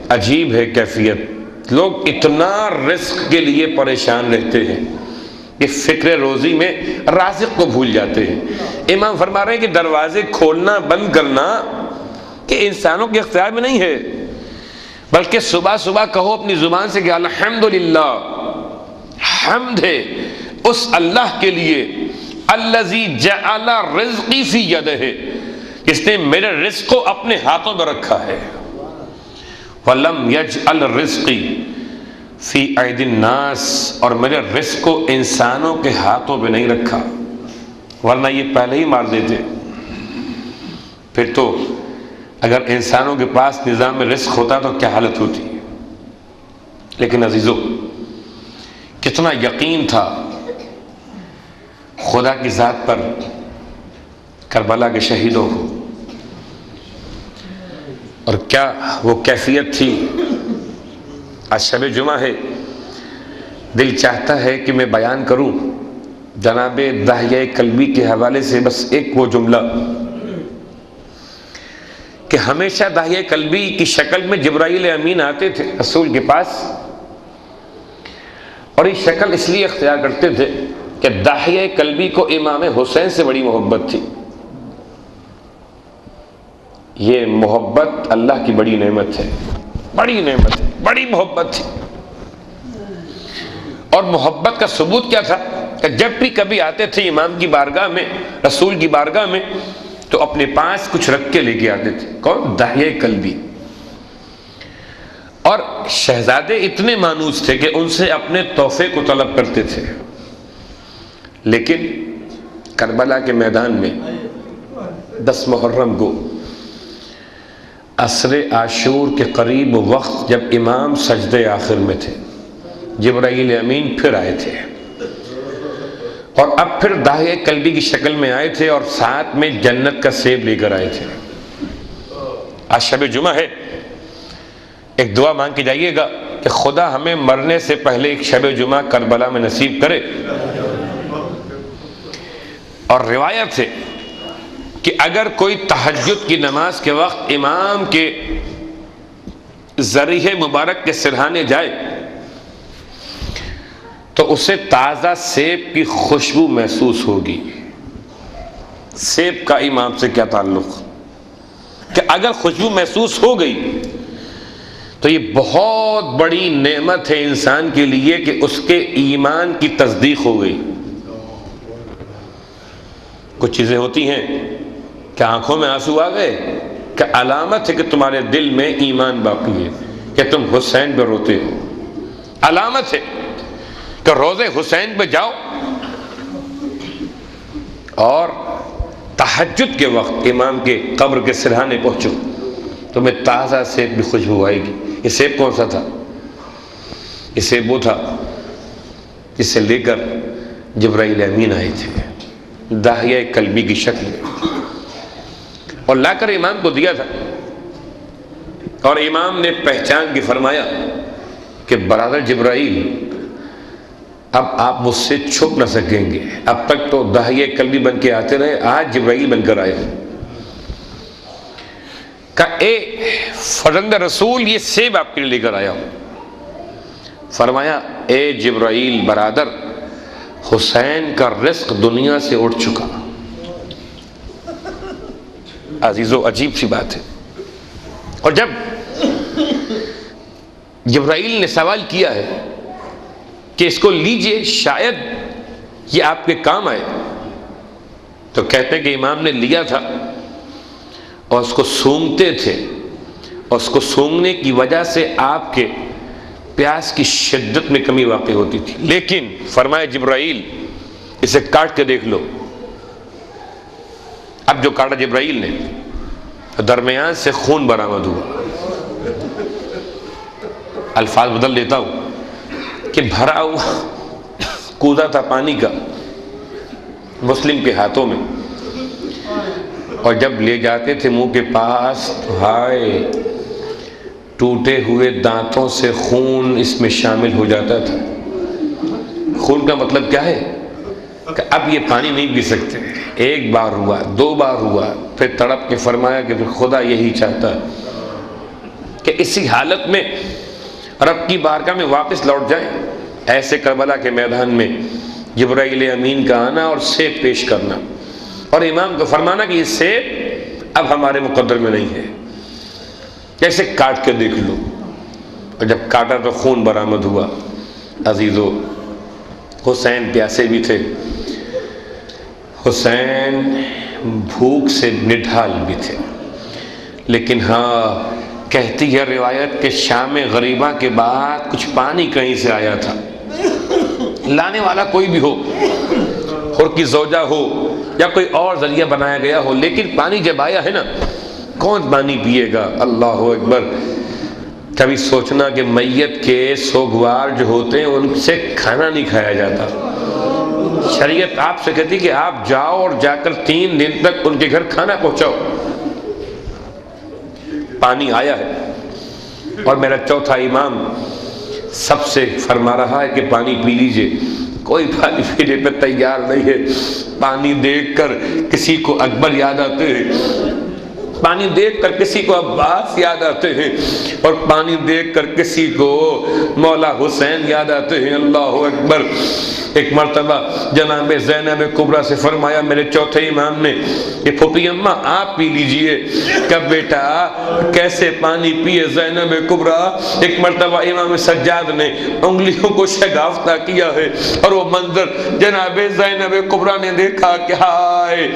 عجیب ہے کیفیت. لوگ اتنا رزق کے لیے پریشان رہتے ہیں کہ فکر روزی میں رازق کو بھول جاتے ہیں. امام فرما رہے ہیں کہ دروازے کھولنا بند کرنا کہ انسانوں کے اختیار میں نہیں ہے، بلکہ صبح صبح کہو اپنی زبان سے کہ الحمدللہ، حمد ہے اس اللہ کے لیے الذی جعل رزقی فی یدہ، جس نے میرے رزق کو اپنے ہاتھوں میں رکھا ہے. ولم یجعل رزقی فی ایدی الناس، اور میرے رزق کو انسانوں کے ہاتھوں میں نہیں رکھا، ورنہ یہ پہلے ہی مار دیتے. پھر تو اگر انسانوں کے پاس نظام رزق ہوتا تو کیا حالت ہوتی. لیکن عزیزو، کتنا یقین تھا خدا کی ذات پر کربلا کے شہیدوں کو، اور کیا وہ کیفیت تھی. آج شب جمعہ ہے، دل چاہتا ہے کہ میں بیان کروں جناب داہیہ کلبی کے حوالے سے بس ایک وہ جملہ کہ ہمیشہ داہیہ کلبی کی شکل میں جبرائیل امین آتے تھے رسول کے پاس، اور یہ شکل اس لیے اختیار کرتے تھے کہ داہیہ کلبی کو امام حسین سے بڑی محبت تھی. یہ محبت اللہ کی بڑی نعمت ہے، بڑی نعمت ہے، بڑی محبت تھی. اور محبت کا ثبوت کیا تھا کہ جب بھی کبھی آتے تھے امام کی بارگاہ میں، رسول کی بارگاہ میں، تو اپنے پاس کچھ رکھ کے لے کے آتے تھے. کون؟ داہیہ کلبی. اور شہزادے اتنے مانوس تھے کہ ان سے اپنے تحفے کو طلب کرتے تھے. لیکن کربلا کے میدان میں 10 محرم کو عصر عاشور کے قریب وقت جب امام سجدے آخر میں تھے، جبرائیل امین پھر آئے تھے، اور اب پھر داہیہ کلبی کی شکل میں آئے تھے، اور ساتھ میں جنت کا سیب لے کر آئے تھے. آج شب جمعہ ہے، ایک دعا مانگ کے جائیے گا کہ خدا ہمیں مرنے سے پہلے ایک شب جمعہ کربلا میں نصیب کرے. اور روایت ہے کہ اگر کوئی تہجد کی نماز کے وقت امام کے ذریعہ مبارک کے سرہانے جائے تو اسے تازہ سیب کی خوشبو محسوس ہوگی. سیب کا امام سے کیا تعلق کہ اگر خوشبو محسوس ہو گئی تو یہ بہت بڑی نعمت ہے انسان کے لیے کہ اس کے ایمان کی تصدیق ہو گئی. کچھ چیزیں ہوتی ہیں کہ آنکھوں میں آنسو آ گئے کہ علامت ہے کہ تمہارے دل میں ایمان باقی ہے، کہ تم حسین پہ روتے ہو. علامت ہے کہ روضے حسین پہ جاؤ اور تہجد کے وقت امام کے قبر کے سرہانے پہنچو، تمہیں تازہ سیب کی خوشبو آئے گی۔ یہ سیب کون سا تھا؟ یہ سیب وہ تھا جس سے لے کر جبرائیل امین آئے تھے، داہیہ قلبی کی شکل میں، اور لا کر امام کو دیا تھا، اور امام نے پہچان کی فرمایا کہ برادر جبرائیل، اب آپ مجھ سے چھپ نہ سکیں گے، اب تک تو داہیہ قلبی بن کے آتے رہے، آج جبرائیل بن کر آئے۔ کہا اے فرزند رسول، یہ سیب آپ کے لیے لے کر آیا ہوں۔ فرمایا اے جبرائیل برادر، حسین کا رزق دنیا سے اٹھ چکا۔ عزیزو عجیب سی بات ہے۔ اور جب جبرائیل نے سوال کیا ہے کہ اس کو لیجئے، شاید یہ آپ کے کام آئے، تو کہتے ہیں کہ امام نے لیا تھا اور اس کو سونگھتے تھے، اور اس کو سونگھنے کی وجہ سے آپ کے پیاس کی شدت میں کمی واقع ہوتی تھی، لیکن فرمایا جبرائیل اسے کاٹ کے دیکھ لو۔ اب جو کاٹا جبرائیل نے، درمیان سے خون برآمد ہوا۔ الفاظ بدل دیتا ہوں کہ بھرا ہوا کوزہ تھا پانی کا مسلم کے ہاتھوں میں، اور جب لے جاتے تھے منہ کے پاس، ہائے، ٹوٹے ہوئے دانتوں سے خون اس میں شامل ہو جاتا تھا۔ خون کا مطلب کیا ہے کہ اب یہ پانی نہیں پی سکتے۔ ایک بار ہوا، دو بار ہوا، پھر تڑپ کے فرمایا کہ خدا یہی چاہتا کہ اسی حالت میں رب کی بارگاہ میں واپس لوٹ جائیں۔ ایسے کربلا کے میدان میں جبرائیل امین کا آنا اور سیب پیش کرنا، اور امام کو فرمانا کہ یہ سیب اب ہمارے مقدر میں نہیں ہے، جیسے کاٹ کے دیکھ لو۔ اور جب کاٹا تو خون برآمد ہوا۔ عزیزو، حسین پیاسے بھی تھے، حسین بھوک سے نڈھال بھی تھے، لیکن ہاں کہتی ہے روایت کہ شام غریبہ کے بعد کچھ پانی کہیں سے آیا تھا، لانے والا کوئی بھی ہو، حر کی زوجہ ہو یا کوئی اور ذریعہ بنایا گیا ہو، لیکن پانی جب آیا ہے نا، کون پانی پیے گا؟ اللہ اکبر۔ کبھی سوچنا کہ میت کے سوگوار جو ہوتے ہیں ان سے کھانا نہیں کھایا جاتا۔ شریعت آپ سے کہتی کہ آپ جاؤ اور جا کر 3 دن تک ان کے گھر کھانا پہنچاؤ۔ پانی آیا ہے، اور میرا چوتھا امام سب سے فرما رہا ہے کہ پانی پی لیجئے۔ کوئی پانی پینے پہ تیار نہیں ہے۔ پانی دیکھ کر کسی کو اکبر یاد آتے ہیں، پانی دیکھ کر کسی کو عباس یاد آتے ہیں، اور پانی دیکھ کر کسی کو مولا حسین یاد آتے ہیں۔ اللہ اکبر۔ ایک مرتبہ جناب زینب کبریٰ سے فرمایا میرے چوتھے امام نے کہ پھوپھی اماں آپ پی لیجئے۔ کہ بیٹا کیسے پانی پیے زینب کبریٰ؟ ایک مرتبہ امام سجاد نے انگلیوں کو شگافتہ کیا ہے، اور وہ منظر جناب زینب کبریٰ نے دیکھا کہ ہائے،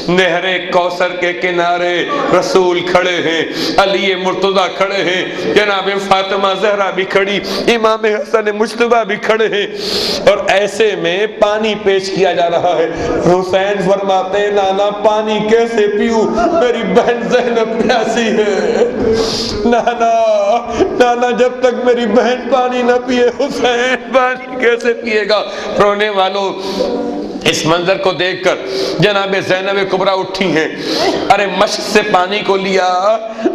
نہر کوثر کے کنارے رسول کھڑے ہیں، علی مرتضیٰ کھڑے ہیں، جناب فاطمہ زہرا بھی کھڑی، امام حسن مجتبیٰ بھی کھڑے ہیں، اور ایسے میں پانی پیش کیا جا رہا ہے۔ حسین فرماتے ہیں نانا پانی کیسے پیوں، میری بہن زینب پیاسی ہے۔ نانا جب تک میری بہن پانی نہ پیے حسین پانی کیسے پیے گا؟ رونے والوں، اس منظر کو دیکھ کر جناب زینب کبریٰ اٹھی ہیں، ارے مشق سے پانی کو لیا،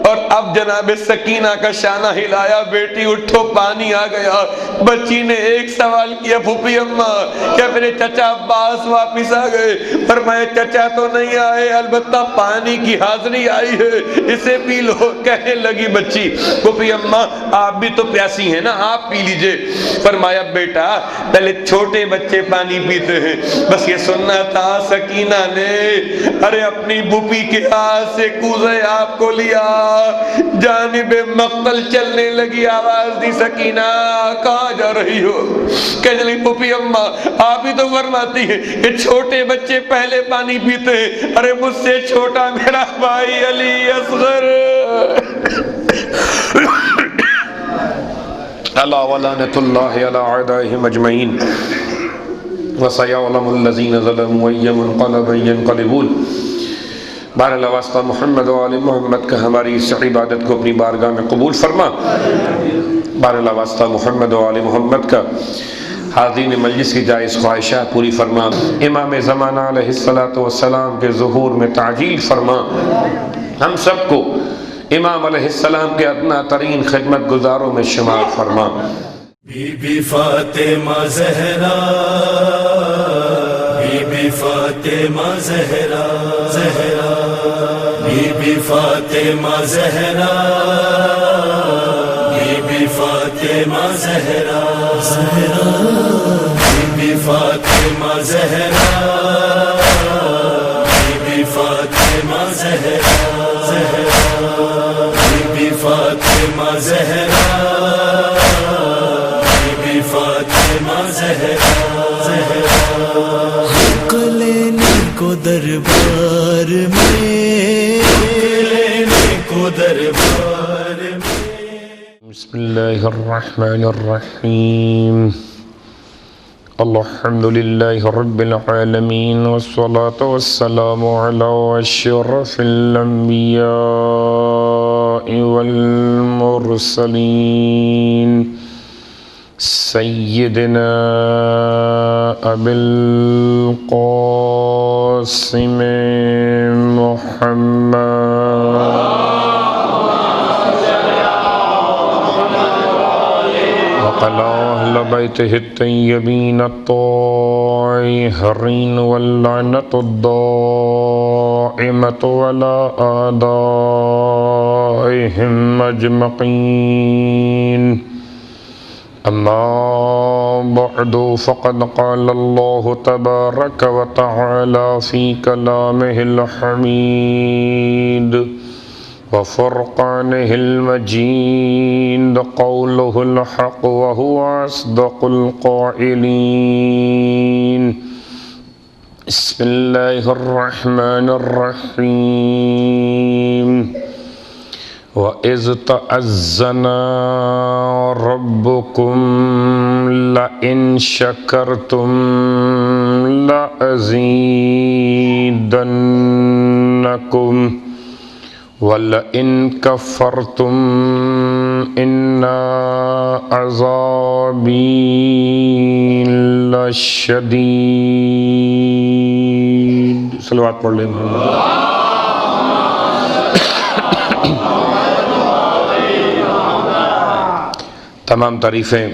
اور اب جناب سکینہ کا شانہ ہلایا، بیٹی اٹھو پانی آ گیا۔ بچی نے ایک سوال کیا، پھوپھی اماں کیا میرے چچا عباس واپس آ گئے؟ فرمایا چچا تو نہیں آئے، البتہ پانی کی حاضری آئی ہے، اسے پی لو۔ کہنے لگی بچی پھوپھی اماں آپ بھی تو پیاسی ہیں نا، آپ پی لیجئے۔ فرمایا بیٹا پہلے چھوٹے بچے پانی پیتے ہیں، بس یہ سننا تھا سکینہ نے ارے اپنی بھوپی کے ہاتھ سے کوزے آپ کو لیا، جانب مقتل چلنے لگی، آواز دی سکینہ کہاں جا رہی ہو؟ کہنے لگی پھوپھی اماں آپ ہی تو فرماتی ہیں کہ چھوٹے بچے پہلے پانی پیتے ہیں، ارے مجھ سے چھوٹا میرا بھائی علی اصغر۔ الا ولعنۃ اللہ علی اعدائهم اجمعین وسيعلم الذين ظلموا أي منقلب ينقلبون۔ بہرحال واسطہ محمد و آل محمد کا ہماری اس عبادت کو اپنی بارگاہ میں قبول فرما۔ بہرحال واسطہ محمد و آل محمد کا حاضرین مجلس کی جائز خواہشات پوری فرما۔ امام زمانہ علیہ الصلوۃ والسلام کے ظہور میں تعجیل فرما۔ ہم سب کو امام علیہ السلام کے ادنا ترین خدمت گزاروں میں شمار فرما۔ Bibi Fatima Zahra, Bibi Fatima Zahra, Zahra Bibi Fatima Zahra, Bibi Fatima Zahra, Zahra Bibi Fatima Zahra, Bibi Fatima Zahra, Zahra Bibi Fatima Zahra, Fatima Zahra, Zahra حق لینے کو دربار میں، لینے کو دربار میں۔ بسم اللہ الرحمن الرحیم، الحمد للہ رب العالمین والصلاة والسلام علی اشرف الانبیاء والمرسلین سیدنا ابی القاسم محمد وعلی اہل بیتہ الطیبین الطاہرین واللعنۃ الدائمۃ علی اعدائہم اجمعین۔ اما بعد فقد قال الله تبارك وتعالى في كلامه الحميد وفرقانه المجيد قوله الحق وهو أصدق القائلين۔ بسم الله الرحمن الرحيم۔ وَإِذْ تَأَذَّنَ رَبُّكُمْ لَئِنْ شَكَرْتُمْ لَأَزِيدَنَّكُمْ وَلَئِنْ كَفَرْتُمْ إِنَّ عَذَابِي لَشَدِيدٌ۔ صلوات پڑھ لیں محمد۔ تمام تعریفیں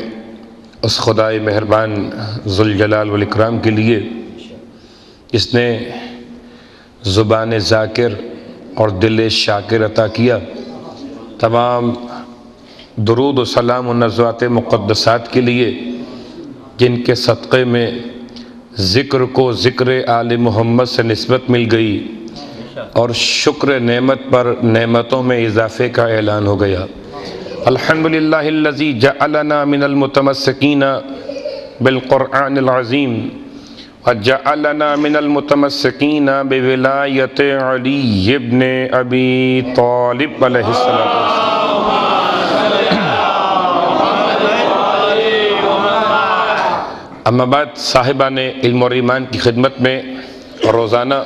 اس خدائے مہربان ذوالجلال والاکرام کے لیے جس نے زبان ذاکر اور دل شاکر عطا کیا۔ تمام درود و سلام و نزوات مقدسات کے لیے جن کے صدقے میں ذکر کو ذکر آل محمد سے نسبت مل گئی اور شکر نعمت پر نعمتوں میں اضافے کا اعلان ہو گیا۔ الحمدللہ الذی جعلنا من المتمسکین بالقرآن العظیم وجعلنا من المتمسکین بولایت علی ابن ابی طالب علیہ السلام۔ اما بعد صاحبان علم اور ایمان کی خدمت میں روزانہ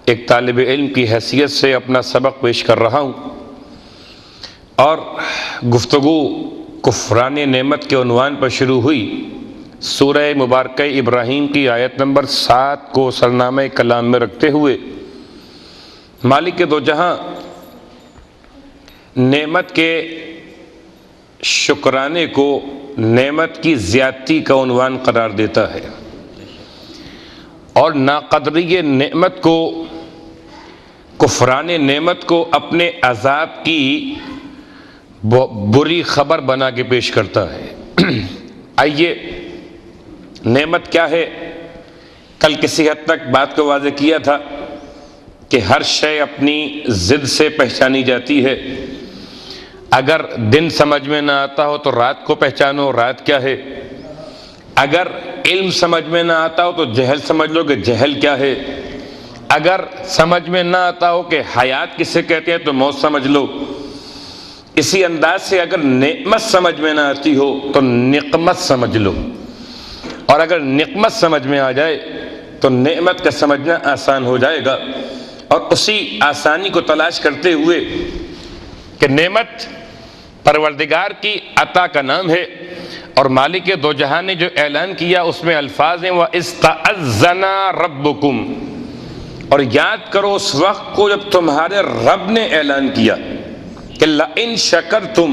ایک طالب علم کی حیثیت سے اپنا سبق پیش کر رہا ہوں، اور گفتگو کفران نعمت کے عنوان پر شروع ہوئی۔ سورہ مبارکہ ابراہیم کی آیت نمبر 7 کو سرنامہ کلام میں رکھتے ہوئے مالک دو جہاں نعمت کے شکرانے کو نعمت کی زیادتی کا عنوان قرار دیتا ہے، اور ناقدری نعمت کو، کفران نعمت کو اپنے عذاب کی بری خبر بنا کے پیش کرتا ہے۔ آئیے نعمت کیا ہے؟ کل کسی حد تک بات کو واضح کیا تھا کہ ہر شے اپنی ضد سے پہچانی جاتی ہے۔ اگر دن سمجھ میں نہ آتا ہو تو رات کو پہچانو رات کیا ہے، اگر علم سمجھ میں نہ آتا ہو تو جہل سمجھ لو کہ جہل کیا ہے، اگر سمجھ میں نہ آتا ہو کہ حیات کسے کہتے ہیں تو موت سمجھ لو۔ اسی انداز سے اگر نعمت سمجھ میں نہ آتی ہو تو نقمت سمجھ لو، اور اگر نقمت سمجھ میں آ جائے تو نعمت کا سمجھنا آسان ہو جائے گا، اور اسی آسانی کو تلاش کرتے ہوئے کہ نعمت پروردگار کی عطا کا نام ہے، اور مالک دو جہاں نے جو اعلان کیا اس میں الفاظ ہیں وَإِسْتَأَذَّنَ رَبُّكُمْ، اور یاد کرو اس وقت کو جب تمہارے رب نے اعلان کیا کہ لَإِن شَكَرْتُمْ،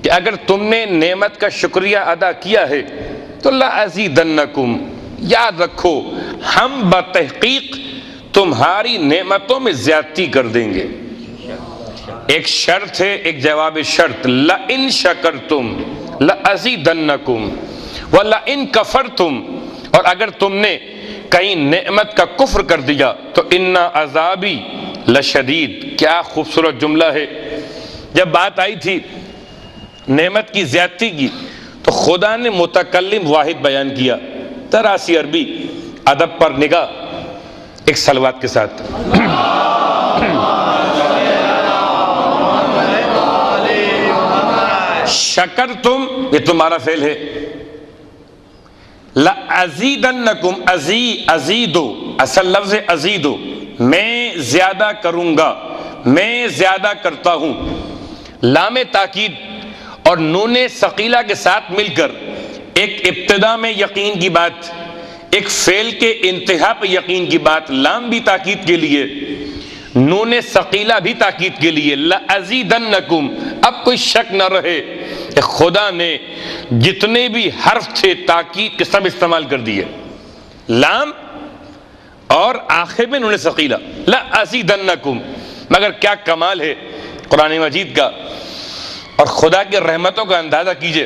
کہ اگر تم نے نعمت کا شکریہ ادا کیا ہے تو لَأَزِيدَنَّكُمْ، یاد رکھو ہم بتحقیق تمہاری نعمتوں میں زیادتی کر دیں گے۔ ایک شرط ہے، ایک جواب شرط، لَإِن شَكَرْتُمْ لَأَزِيدَنَّكُمْ وَلَإِن كَفَرْتُمْ، اور اگر تم نے کہیں نعمت کا کفر کر دیا تو اِنَّ عَذَابِي لَشَدِيد۔ کیا خوبصورت جملہ ہے۔ جب بات آئی تھی نعمت کی زیادتی کی تو خدا نے متکلم واحد بیان کیا، ذرا سی عربی ادب پر نگاہ ایک صلوات کے ساتھ۔ شکر تم، یہ تمہارا فعل ہے، لَأَزِيدَنَّكُمْ، ازیدو، اصل لفظ ہے ازیدو، میں زیادہ کروں گا، میں زیادہ کرتا ہوں۔ لام تاکید اور نون ثقیلہ کے ساتھ مل کر ایک ابتدا میں یقین کی بات، ایک فعل کے انتہا پہ یقین کی بات، لام بھی تاکید کے لیے، نون ثقیلہ بھی تاکید کے لیے، لَأَزِيدَنَّكُمْ، اب کوئی شک نہ رہے کہ خدا نے جتنے بھی حرف تھے تاکید کے سب استعمال کر دیے، لام اور آخر میں نون ثقیلہ، لَأَزِيدَنَّكُمْ۔ مگر کیا کمال ہے قرآن مجید کا، اور خدا کی رحمتوں کا اندازہ کیجئے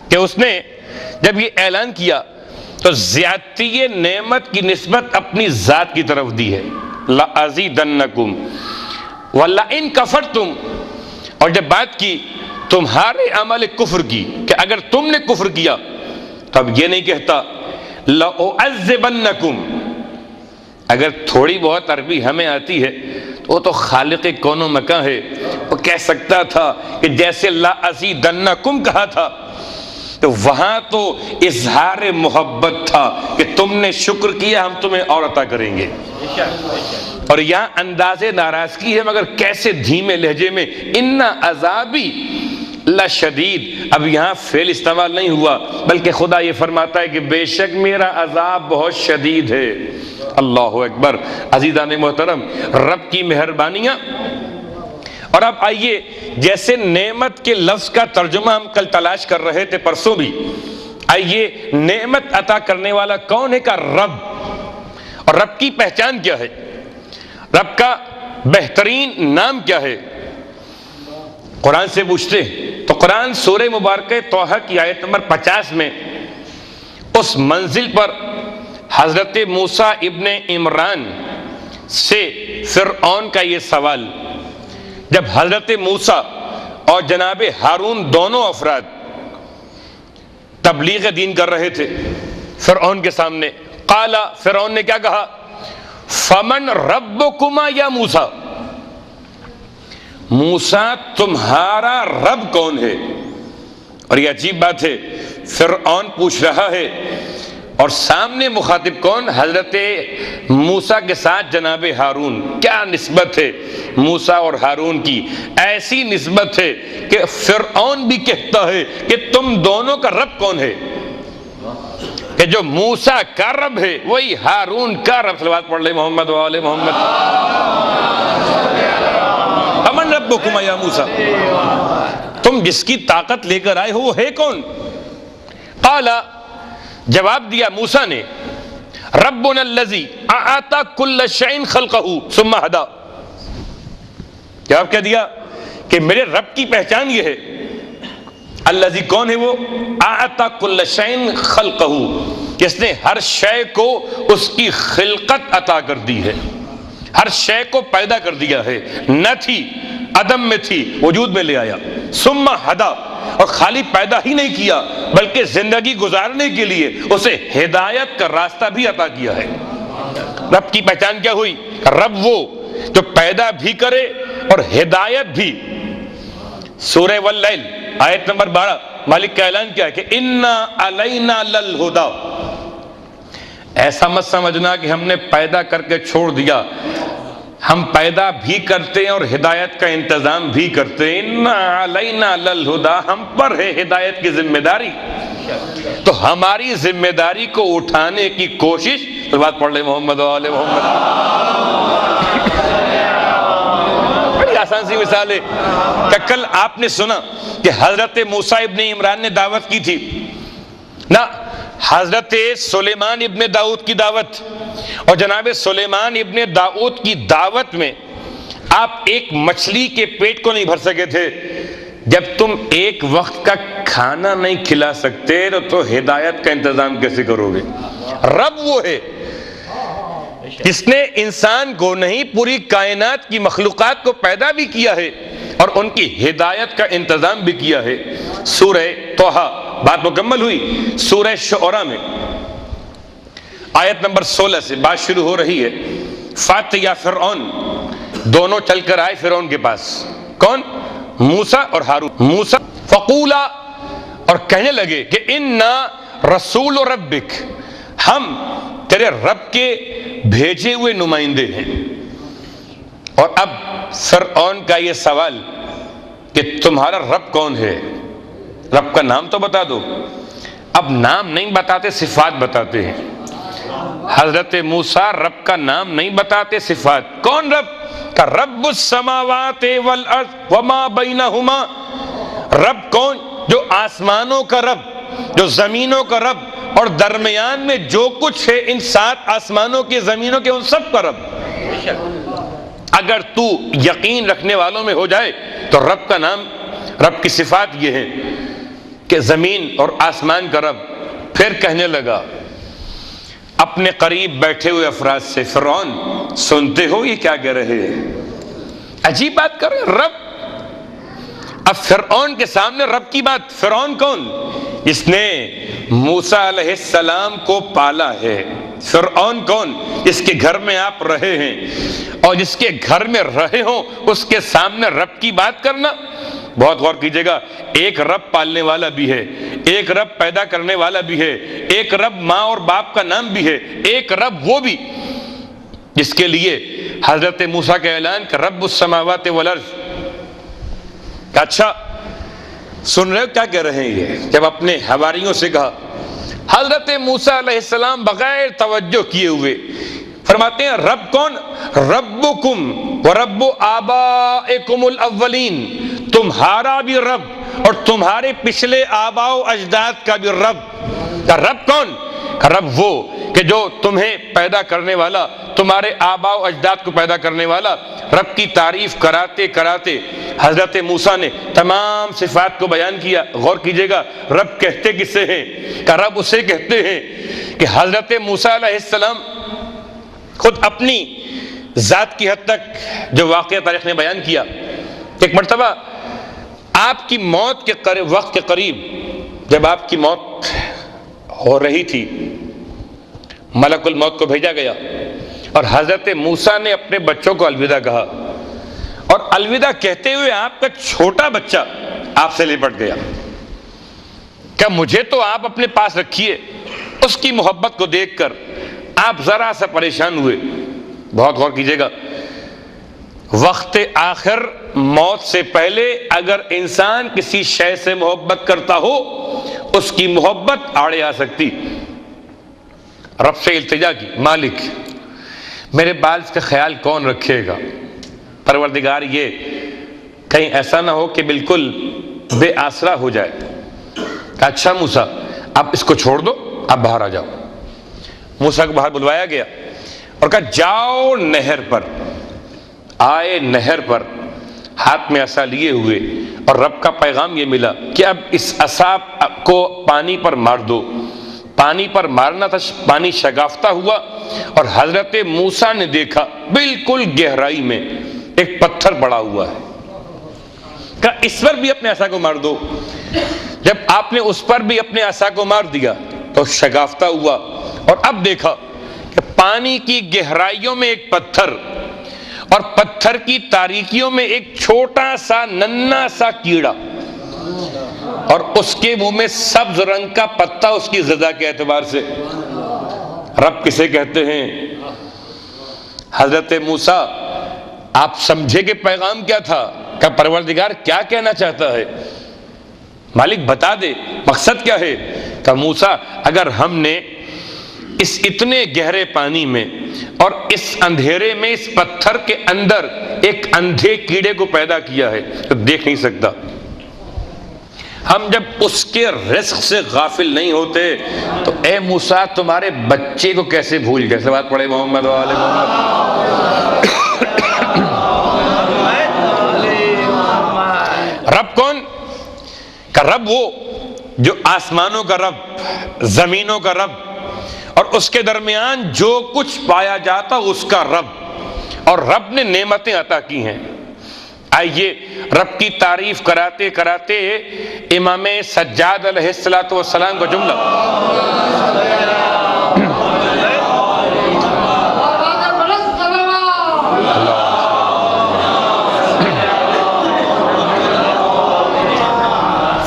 کہ اس نے جب یہ اعلان کیا تو زیادتی نعمت کی نسبت اپنی ذات کی طرف دی ہے، لَأَزِيدَنَّكُمْ وَلَئِن كَفَرْتُمْ، اور جب بات کی تمہارے عمل کفر کی کہ اگر تم نے کفر کیا تو اب یہ نہیں کہتا لَأُعَذِّبَنَّكُمْ، اگر تھوڑی بہت عربی ہمیں آتی ہے تو وہ تو خالق کون و مکاں ہے، وہ کہہ سکتا تھا کہ جیسے لَأَزِيدَنَّكُمْ کہا تھا تو وہاں تو اظہار محبت تھا کہ تم نے شکر کیا ہم تمہیں اور عطا کریں گے، اور یہاں انداز ناراضگی ہے مگر کیسے دھیمے لہجے میں، اِنَّ عَذَابِي لَشَدِيد، اب یہاں فعل استعمال نہیں ہوا بلکہ خدا یہ فرماتا ہے کہ بے شک میرا عذاب بہت شدید ہے۔ اللہ اکبر۔ عزیزان محترم، رب کی مہربانیاں، اور اب آئیے جیسے نعمت کے لفظ کا ترجمہ ہم کل تلاش کر رہے تھے پرسوں بھی، آئیے نعمت عطا کرنے والا کون ہے کا رب، اور رب کی پہچان کیا ہے، رب کا بہترین نام کیا ہے، قرآن سے پوچھتے تو قرآن سورہ مبارکہ طٰہٰ کی آیت نمبر 50 میں اس منزل پر حضرت موسیٰ ابن عمران سے فرعون کا یہ سوال، جب حضرت موسیٰ اور جناب ہارون دونوں افراد تبلیغ دین کر رہے تھے فرعون کے سامنے، قال، فرعون نے کیا کہا، فمن ربکما یا موسیٰ، موسیٰ تمہارا رب کون ہے؟ اور یہ عجیب بات ہے، فرعون پوچھ رہا ہے اور سامنے مخاطب کون؟ حضرت موسیٰ کے ساتھ جناب ہارون۔ کیا نسبت ہے موسیٰ اور ہارون کی، ایسی نسبت ہے کہ فرعون بھی کہتا ہے کہ تم دونوں کا رب کون ہے، کہ جو موسیٰ کا رب ہے وہی ہارون کا رب۔ صلوات پڑھ لیں محمد و آل محمد۔ امن ربکما یا موسیٰ، تم جس کی طاقت لے کر آئے ہو وہ ہے کون؟ قال، جواب دیا موسیٰ نے، ربنا الذی اعطى كل شيء خلقه ثم هدى، جواب کیا دیا کہ میرے رب کی پہچان یہ ہے، الذی کون ہے وہ، اعطى كل شيء خلقه، جس نے ہر شے کو اس کی خلقت عطا کر دی ہے، ہر شے کو پیدا کر دیا ہے، نہ تھی عدم میں تھی وجود میں لے آیا، ثم ہدا، اور خالی پیدا ہی نہیں کیا بلکہ زندگی گزارنے کے لیے اسے ہدایت کا راستہ بھی عطا کیا ہے۔ رب کی پہچان کیا ہوئی؟ رب وہ جو پیدا بھی کرے اور ہدایت بھی، سورہ واللیل آیت نمبر 12 مالک کا اعلان کیا ہے کہ انا علینا للہدا. ایسا مت سمجھنا کہ ہم نے پیدا کر کے چھوڑ دیا، ہم پیدا بھی کرتے ہیں اور ہدایت کا انتظام بھی کرتے ہیں. انا علینا للہدا، ہم پر ہے ہدایت کی ذمہ داری، تو ہماری ذمہ داری کو اٹھانے کی کوشش. بات پڑھ لیں محمد و آل محمد. بڑی آسان سی مثال ہے کہ کل آپ نے سنا کہ حضرت موسیٰ ابن عمران نے دعوت کی تھی نا، حضرت سلیمان ابن داؤد کی دعوت، اور جناب سلیمان ابن داؤد کی دعوت میں آپ ایک مچھلی کے پیٹ کو نہیں بھر سکے تھے. جب تم ایک وقت کا کھانا نہیں کھلا سکتے تو ہدایت کا انتظام کیسے کرو گے؟ رب وہ ہے جس نے انسان کو نہیں پوری کائنات کی مخلوقات کو پیدا بھی کیا ہے اور ان کی ہدایت کا انتظام بھی کیا ہے. سورہ طٰہٰ بات مکمل ہوئی. سورہ شعراء میں آیت نمبر 16 سے بات شروع ہو رہی ہے. فات یا فرعون، دونوں چل کر آئے فرعون کے پاس. کون؟ موسیٰ اور ہارون. موسیٰ فقولا، اور کہنے لگے کہ انا رسول ربک، ہم تیرے رب کے بھیجے ہوئے نمائندے ہیں. اور اب فرعون کا یہ سوال کہ تمہارا رب کون ہے؟ رب کا نام تو بتا دو. اب نام نہیں بتاتے، صفات بتاتے ہیں. حضرت موسیٰ رب کا نام نہیں بتاتے، صفات. کون رب؟ کہ رب السماوات والارض وما بینہما. رب کون؟ جو آسمانوں کا رب، جو زمینوں کا رب، اور درمیان میں جو کچھ ہے ان 7 آسمانوں کے زمینوں کے، ان سب کا رب. اگر تو یقین رکھنے والوں میں ہو جائے تو رب کا نام، رب کی صفات یہ ہیں کہ زمین اور آسمان کا رب. پھر کہنے لگا اپنے قریب بیٹھے ہوئے افراد سے، فرعون سنتے ہو یہ کیا کہہ رہے ہیں؟ عجیب بات کر رہے رب. اب فرعون کے سامنے رب کی بات. فرعون کون؟ جس نے موسیٰ علیہ السلام کو پالا ہے. فرعون کون؟ جس کے گھر میں آپ رہے ہیں، اور جس کے گھر میں رہے ہوں اس کے سامنے رب کی بات کرنا. بہت غور کیجئے گا، ایک رب پالنے والا بھی ہے، ایک رب پیدا کرنے والا بھی ہے، ایک رب ماں اور باپ کا نام بھی ہے، ایک رب وہ بھی جس کے لیے حضرت موسیٰ کا اعلان کہ رب السماوات والارض. اچھا سن رہے ہو کیا کہہ رہے ہیں یہ؟ جب اپنے حواریوں سے کہا، حضرت موسیٰ علیہ السلام بغیر توجہ کیے ہوئے فرماتے ہیں رب کون؟ ربکم ورب آبائکم الاولین، تمہارا بھی رب اور تمہارے پچھلے آباء و اجداد کا بھی رب. رب کون؟ رب وہ کہ جو تمہیں پیدا کرنے والا، تمہارے آباء و اجداد کو پیدا کرنے والا. رب کی تعریف کراتے کراتے حضرت موسیٰ نے تمام صفات کو بیان کیا. غور کیجئے گا رب کہتے کس سے ہیں؟ کہ رب اسے کہتے ہیں کہ حضرت موسیٰ علیہ السلام خود اپنی ذات کی حد تک جو واقعہ تاریخ نے بیان کیا. ایک مرتبہ آپ کی موت کے وقت کے قریب جب آپ کی موت ہو رہی تھی، ملک الموت کو بھیجا گیا اور حضرت موسیٰ نے اپنے بچوں کو الوداع کہا، اور الوداع کہتے ہوئے آپ کا چھوٹا بچہ آپ سے لپٹ گیا کہ مجھے تو آپ اپنے پاس رکھیے. اس کی محبت کو دیکھ کر آپ ذرا سا پریشان ہوئے. بہت غور کیجئے گا، وقت آخر موت سے پہلے اگر انسان کسی شے سے محبت کرتا ہو اس کی محبت آڑے آ سکتی. رب سے التجا کی، مالک میرے بال کا خیال کون رکھے گا؟ پروردگار یہ کہیں ایسا نہ ہو کہ بالکل بے آسرا ہو جائے. اچھا موسیٰ آپ اس کو چھوڑ دو، آپ باہر آ جاؤ. موسیٰ کو باہر بلوایا گیا اور کہا جاؤ نہر پر. آئے نہر پر ہاتھ میں عصا لیے ہوئے، اور رب کا پیغام یہ ملا کہ اب اس عصا کو پانی پر مار دو. پانی پر مارنا تھا، پانی شگافتہ ہوا اور حضرت موسیٰ نے دیکھا بالکل گہرائی میں ایک پتھر پڑا ہوا ہے. کہا اس پر بھی اپنے عصا کو مار دو. جب آپ نے اس پر بھی اپنے عصا کو مار دیا تو شگافتہ ہوا، اور اب دیکھا کہ پانی کی گہرائیوں میں ایک پتھر، اور پتھر کی تاریکیوں میں ایک چھوٹا سا ننھا سا کیڑا، اور اس کے منہ میں سبز رنگ کا پتا اس کی غذا کے اعتبار سے۔ رب کسے کہتے ہیں؟ حضرت موسیٰ آپ سمجھے کہ پیغام کیا تھا؟ کہ پروردگار کیا کہنا چاہتا ہے؟ مالک بتا دے مقصد کیا ہے؟ کہ موسیٰ اگر ہم نے اس اتنے گہرے پانی میں اور اس اندھیرے میں اس پتھر کے اندر ایک اندھے کیڑے کو پیدا کیا ہے تو دیکھ نہیں سکتا، ہم جب اس کے رزق سے غافل نہیں ہوتے تو اے موسیٰ تمہارے بچے کو کیسے بھول گئے؟ بات پڑھے محمد و آل محمد۔ رب کون؟ کہ رب وہ جو آسمانوں کا رب، زمینوں کا رب، اور اس کے درمیان جو کچھ پایا جاتا اس کا رب، اور رب نے نعمتیں عطا کی ہیں۔ آئیے رب کی تعریف کراتے کراتے امام سجاد علیہ السلام کا جملہ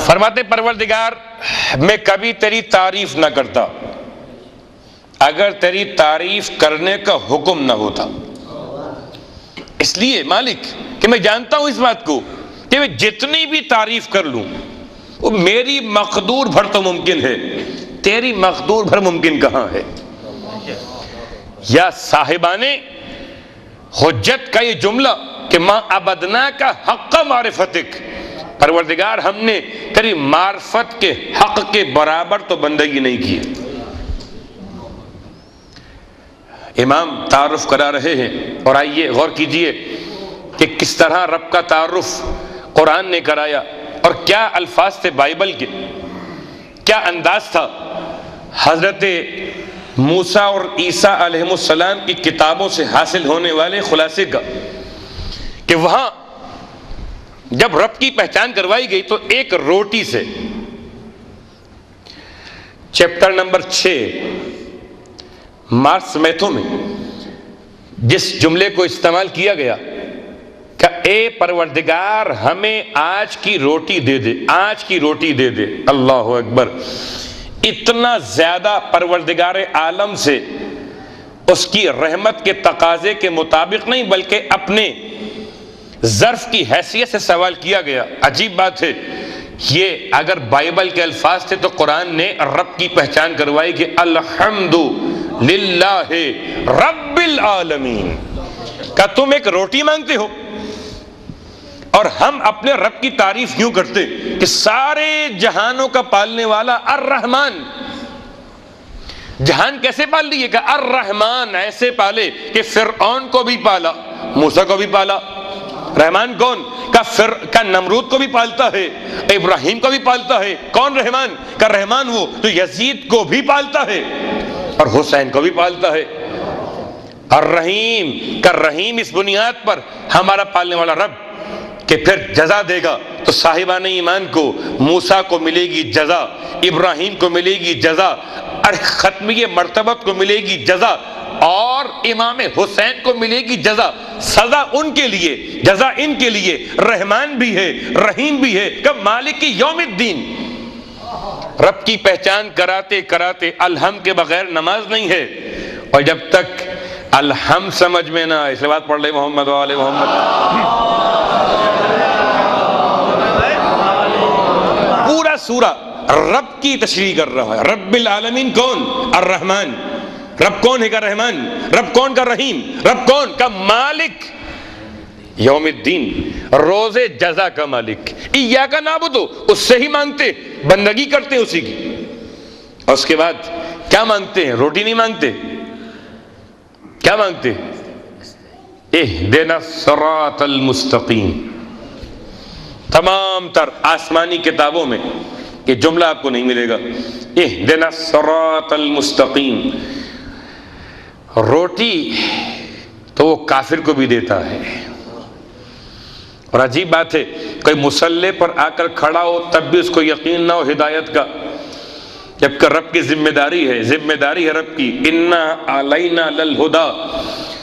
فرماتے پروردگار میں کبھی تیری تعریف نہ کرتا اگر تیری تعریف کرنے کا حکم نہ ہوتا، اس لیے مالک کہ میں جانتا ہوں اس بات کو کہ میں جتنی بھی تعریف کر لوں وہ میری مقدور بھر تو ممکن ہے، تیری مقدور بھر ممکن کہاں ہے؟ یا صاحبان حجت کا یہ جملہ کہ ما عبدنا کا حق معرفتک، پروردگار ہم نے تیری معرفت کے حق کے برابر تو بندگی نہیں کی۔ امام تعارف کرا رہے ہیں، اور آئیے غور کیجئے کہ کس طرح رب کا تعارف قرآن نے کرایا، اور کیا الفاظ تھے بائبل کے، کیا انداز تھا حضرت موسیٰ اور عیسیٰ علیہ السلام کی کتابوں سے حاصل ہونے والے خلاصے کا، کہ وہاں جب رب کی پہچان کروائی گئی تو ایک روٹی سے، چیپٹر نمبر 6 مارس میتھو میں جس جملے کو استعمال کیا گیا کہ اے پروردگار ہمیں آج کی روٹی دے دے، آج کی روٹی دے دے، اللہ اکبر، اتنا زیادہ پروردگار عالم سے اس کی رحمت کے تقاضے کے مطابق نہیں بلکہ اپنے ظرف کی حیثیت سے سوال کیا گیا۔ عجیب بات ہے، یہ اگر بائبل کے الفاظ تھے تو قرآن نے رب کی پہچان کروائی کہ الحمد للہ رب العالمین، کہ تم ایک روٹی مانگتے ہو اور ہم اپنے رب کی تعریف یوں کرتے کہ سارے جہانوں کا پالنے والا الرحمن۔ جہان کیسے پال لیے؟ کہ الرحمن ایسے پالے کہ فرعون کو بھی پالا، موسیٰ کو بھی پالا۔ رحمان کون؟ کا نمرود کو بھی پالتا ہے، ابراہیم کو بھی پالتا ہے۔ کون رحمان؟ کا رحمان وہ جو یزید کو بھی پالتا ہے اور حسین کو بھی پالتا ہے۔ الرحیم کا رحیم اس بنیاد پر ہمارا پالنے والا رب کہ پھر جزا دے گا تو صاحبان ایمان کو، موسیٰ کو ملے گی جزا، ابراہیم کو ملے گی جزا، ختمی مرتبت کو ملے گی جزا، اور امام حسین کو ملے گی جزا۔ سزا ان کے لیے، جزا ان کے لیے۔ رحمان بھی ہے، رحیم بھی ہے، کہ مالک یوم الدین۔ رب کی پہچان کراتے کراتے الحمد کے بغیر نماز نہیں ہے، اور جب تک الحمد سمجھ میں نہ آئے، اس بات پڑھ لے محمد و آل محمد۔ پورا سورہ رب کی تشریح کر رہا ہے۔ رب العالمین کون؟ الرحمن۔ رب کون ہے؟ کا رحمان۔ رب کون؟ کا رحیم۔ رب کون؟ کا مالک یوم الدین، روز جزا کا مالک۔ ایاک نعبد، اس سے ہی مانگتے، بندگی کرتے اسی کی، اور اس کے بعد کیا مانگتے ہیں؟ روٹی نہیں مانگتے، کیا مانگتے؟ اہدنا الصراط المستقیم۔ تمام تر آسمانی کتابوں میں یہ جملہ آپ کو نہیں ملے گا، اہدنا الصراط المستقیم۔ روٹی تو وہ کافر کو بھی دیتا ہے، اور عجیب بات ہے کوئی مصلی پر آ کر کھڑا ہو تب بھی اس کو یقین نہ ہو ہدایت کا، جبکہ رب کی ذمہ داری ہے، ذمہ داری ہے رب کی۔ انا علینا للہدی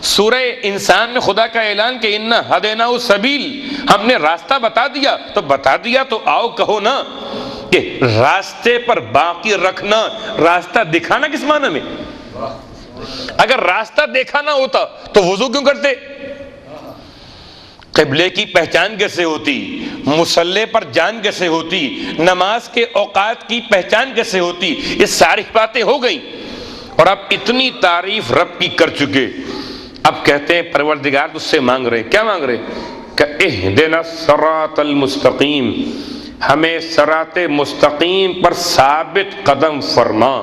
سورہ انسان میں خدا کا اعلان کہ انا ہدیناہ السبیل، ہم نے راستہ بتا دیا، تو بتا دیا تو آؤ کہو نا کہ راستے پر باقی رکھنا، راستہ دکھانا کس معنی میں؟ اگر راستہ دیکھا نہ ہوتا تو وضو کیوں کرتے؟ قبلے کی پہچان کیسے ہوتی؟ مصلی پر جان کیسے ہوتی؟ نماز کے اوقات کی پہچان کیسے ہوتی؟ یہ ساری باتیں ہو گئیں، اور اب اتنی تعریف رب کی کر چکے، اب کہتے ہیں پروردگار تجھ سے مانگ رہے، کیا مانگ رہے؟ کہ اہدنا الصراط المستقیم، ہمیں صراط مستقیم پر ثابت قدم فرما۔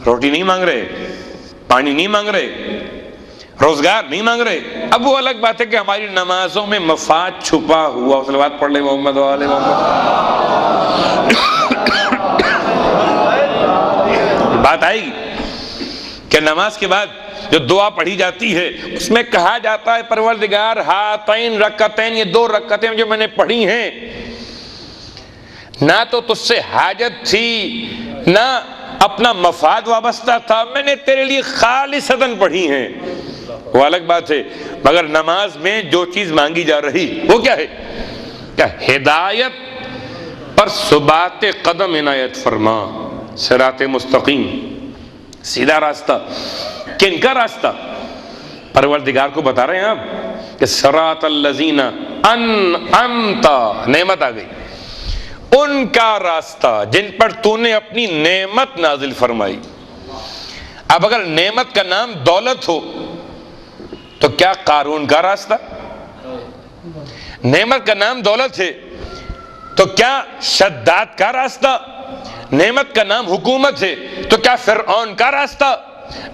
روٹی نہیں مانگ رہے، پانی نہیں مانگ رہے، روزگار نہیں مانگ رہے۔ اب وہ الگ بات ہے کہ ہماری نمازوں میں مفاد چھپا ہوا، صلوات پڑھ لے محمد و آل محمد۔ بات آئے گی کہ نماز کے بعد جو دعا پڑھی جاتی ہے اس میں کہا جاتا ہے پروردگار ہاتین رکعتین، یہ 2 رکعتیں جو میں نے پڑھی ہیں، نہ تو تجھ سے حاجت تھی نہ اپنا مفاد وابستہ تھا، میں نے تیرے لیے خالصتاً پڑھی ہیں۔ وہ الگ بات ہے، مگر نماز میں جو چیز مانگی جا رہی وہ کیا ہے؟ کیا ہدایت پر ثبات قدم عنایت فرما، صراط مستقیم، سیدھا راستہ۔ کن کا راستہ؟ پروردگار کو بتا رہے ہیں آپ کہ صراط الذین انعمت، نعمت آ گئی، ان کا راستہ جن پر تو نے اپنی نعمت نازل فرمائی۔ اب اگر نعمت کا نام دولت ہو تو کیا قارون کا راستہ؟ نعمت کا نام دولت ہے تو کیا شداد کا راستہ؟ نعمت کا نام حکومت ہے تو کیا فرعون کا راستہ؟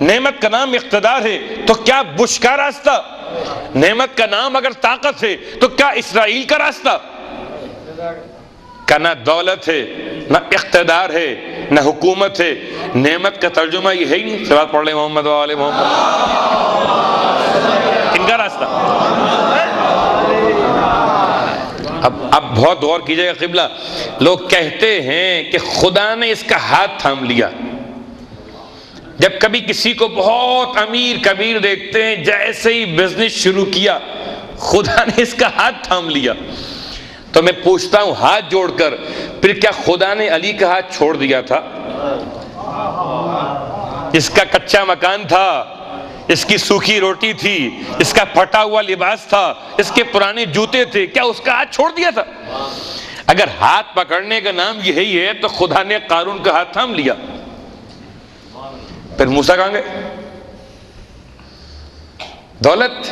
نعمت کا نام اقتدار ہے تو کیا بش کا راستہ؟ نعمت کا نام اگر طاقت ہے تو کیا اسرائیل کا راستہ؟ کہ نہ دولت ہے نہ اقتدار ہے نہ حکومت ہے، نعمت کا ترجمہ یہ ہے ہی نہیں۔ صلوات پڑھ لیں محمد و آل محمد۔ ان کا راستہ اب بہت غور کیجئے گا قبلہ، لوگ کہتے ہیں کہ خدا نے اس کا ہاتھ تھام لیا۔ جب کبھی کسی کو بہت امیر کبیر دیکھتے ہیں، جیسے ہی بزنس شروع کیا خدا نے اس کا ہاتھ تھام لیا، تو میں پوچھتا ہوں ہاتھ جوڑ کر، پھر کیا خدا نے علی کا ہاتھ چھوڑ دیا تھا؟ اس کا کچا مکان تھا، اس کی سوکھی روٹی تھی، اس کا پھٹا ہوا لباس تھا، اس کے پرانے جوتے تھے، کیا اس کا ہاتھ چھوڑ دیا تھا؟ اگر ہاتھ پکڑنے کا نام یہی ہے تو خدا نے قارون کا ہاتھ تھام لیا۔ پھر موسیٰ کہاں گئے؟ دولت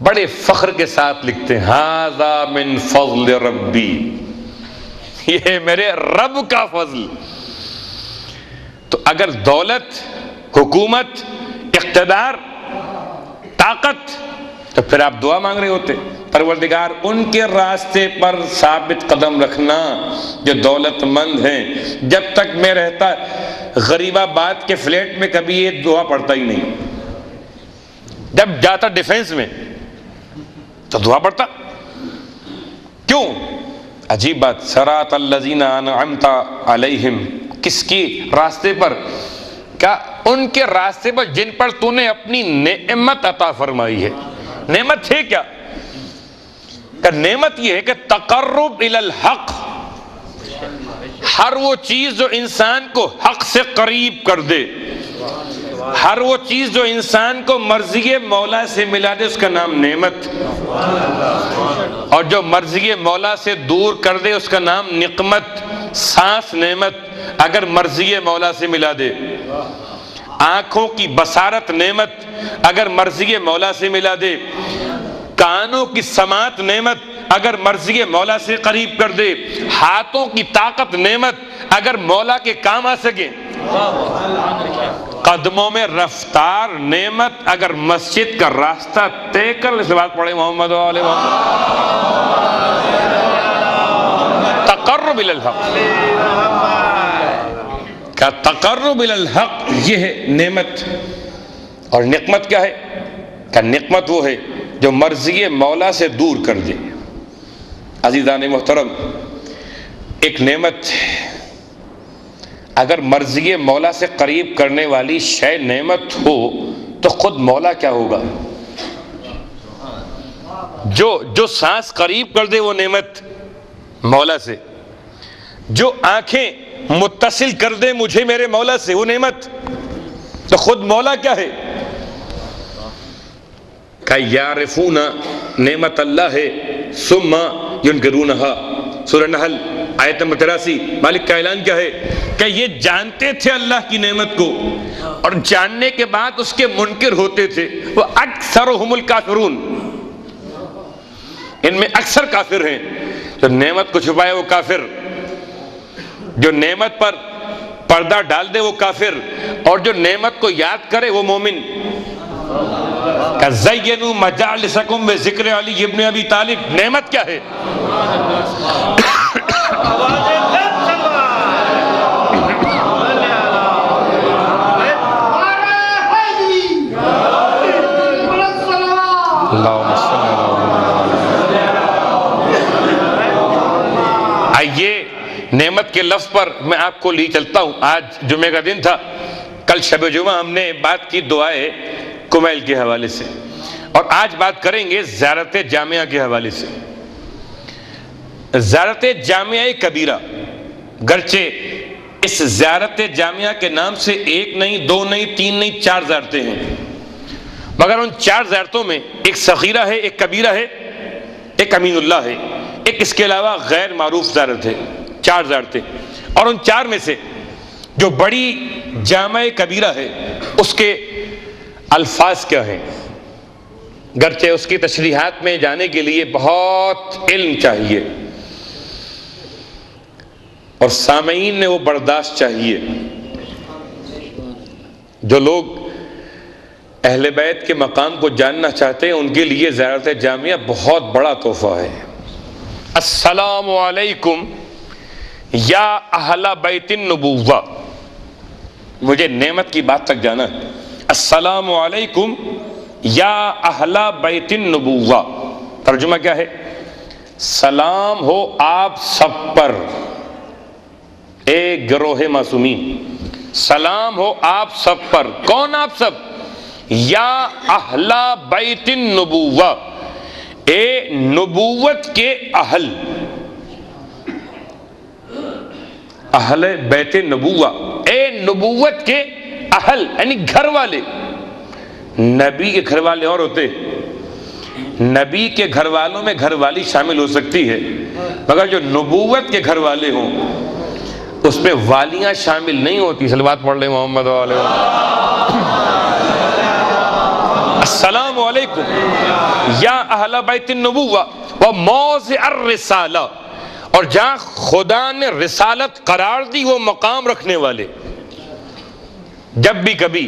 بڑے فخر کے ساتھ لکھتے ہیں ھذا من فضل ربی، یہ میرے رب کا فضل۔ تو اگر دولت، حکومت، اقتدار، طاقت، تو پھر آپ دعا مانگ رہے ہوتے پروردگار ان کے راستے پر ثابت قدم رکھنا جو دولت مند ہیں۔ جب تک میں رہتا غریب آباد کے فلیٹ میں کبھی یہ دعا پڑھتا ہی نہیں، جب جاتا ڈیفنس میں تو دعا پڑھتا۔ کیوں؟ عجیب بات، صراط الذین انعمت علیہم، کس کی راستے پر؟ کیا ان کے راستے پر جن پر تو نے اپنی نعمت عطا فرمائی ہے۔ نعمت ہے کیا؟ کہ نعمت یہ ہے کہ تقرب الی الحق، ہر وہ چیز جو انسان کو حق سے قریب کر دے، ہر وہ چیز جو انسان کو مرضی مولا سے ملا دے، اس کا نام نعمت، اور جو مرضی مولا سے دور کر دے اس کا نام نقمت۔ سانس نعمت اگر مرضی مولا سے ملا دے، آنکھوں کی بصارت نعمت اگر مرضی مولا سے ملا دے، کانوں کی سماعت نعمت اگر مرضی مولا سے قریب کر دے، ہاتھوں کی طاقت نعمت اگر مولا کے کام آ سکے، قدموں میں رفتار نعمت اگر مسجد کا راستہ طے کر لے۔ بات پڑھے محمد و آل محمد۔ تقرب الی الحق، کیا تقرب الی الحق یہ ہے نعمت۔ اور نقمت کیا ہے؟ کہ نقمت وہ ہے جو مرضی مولا سے دور کر دے۔ عزیزان محترم، ایک نعمت اگر مرضی مولا سے قریب کرنے والی شے نعمت ہو تو خود مولا کیا ہوگا؟ جو سانس قریب کر دے وہ نعمت مولا سے، جو آنکھیں متصل کر دے مجھے میرے مولا سے وہ نعمت، تو خود مولا کیا ہے؟ کہ یعرفون نعمت اللہ ہے ثم ینکرونہا، سورہ نحل آیت نمبر 83۔ مالک کا اعلان کیا ہے کہ یہ جانتے تھے اللہ کی نعمت کو اور جاننے کے بعد اس کے منکر ہوتے تھے۔ وہ اکثرهم الکافرون، ان میں اکثر کافر ہیں۔ جو نعمت کو چھپائے وہ کافر، جو نعمت پر پردہ ڈال دے وہ کافر، اور جو نعمت کو یاد کرے وہ مومن۔ کہ زینوا مجالسکم بذکر علی ابن ابی طالب، نعمت کیا ہے؟ آئیے نعمت کے لفظ پر میں آپ کو لی چلتا ہوں۔ آج جمعہ کا دن تھا، کل شب جمعہ ہم نے بات کی دعائے کمیل کے حوالے سے، اور آج بات کریں گے زیارت جامعہ کے حوالے سے۔ زیارت جامعہ کبیرہ، گرچہ اس زیارت جامعہ کے نام سے ایک نہیں، دو نہیں، تین نہیں، 4 زیارتیں ہیں، مگر ان 4 زیارتوں میں ایک صغیرہ ہے، ایک کبیرہ ہے، ایک امین اللہ ہے، ایک اس کے علاوہ غیر معروف زیارت ہے۔ 4 زیارتیں، اور ان 4 میں سے جو بڑی جامع کبیرہ ہے اس کے الفاظ کیا ہیں؟ گرچہ اس کی تشریحات میں جانے کے لیے بہت علم چاہیے اور سامعین نے وہ برداشت چاہیے۔ جو لوگ اہل بیت کے مقام کو جاننا چاہتے ہیں ان کے لیے زیارت جامعہ بہت بڑا تحفہ ہے۔ السلام علیکم یا اہل بیت النبوہ، مجھے نعمت کی بات تک جانا ہے۔ السلام علیکم یا اہل بیت النبوہ، ترجمہ کیا ہے؟ سلام ہو آپ سب پر اے گروہ معصومین، سلام ہو آپ سب پر۔ کون آپ سب؟ یا اہل بیت النبوہ، اے نبوت کے اہل، اہل بیت نبوہ، اے نبوت کے اہل یعنی گھر والے۔ نبی کے گھر والے اور ہوتے، نبی کے گھر والوں میں گھر والی شامل ہو سکتی ہے، مگر جو نبوت کے گھر والے ہوں اس میں والیاں شامل نہیں ہوتی۔ صلوات پڑھ لیں محمد علیہ وسلم۔ السلام علیکم یا اہل بیت النبوہ و موضع الرسالہ، اور جہاں خدا نے رسالت قرار دی وہ مقام رکھنے والے۔ جب بھی کبھی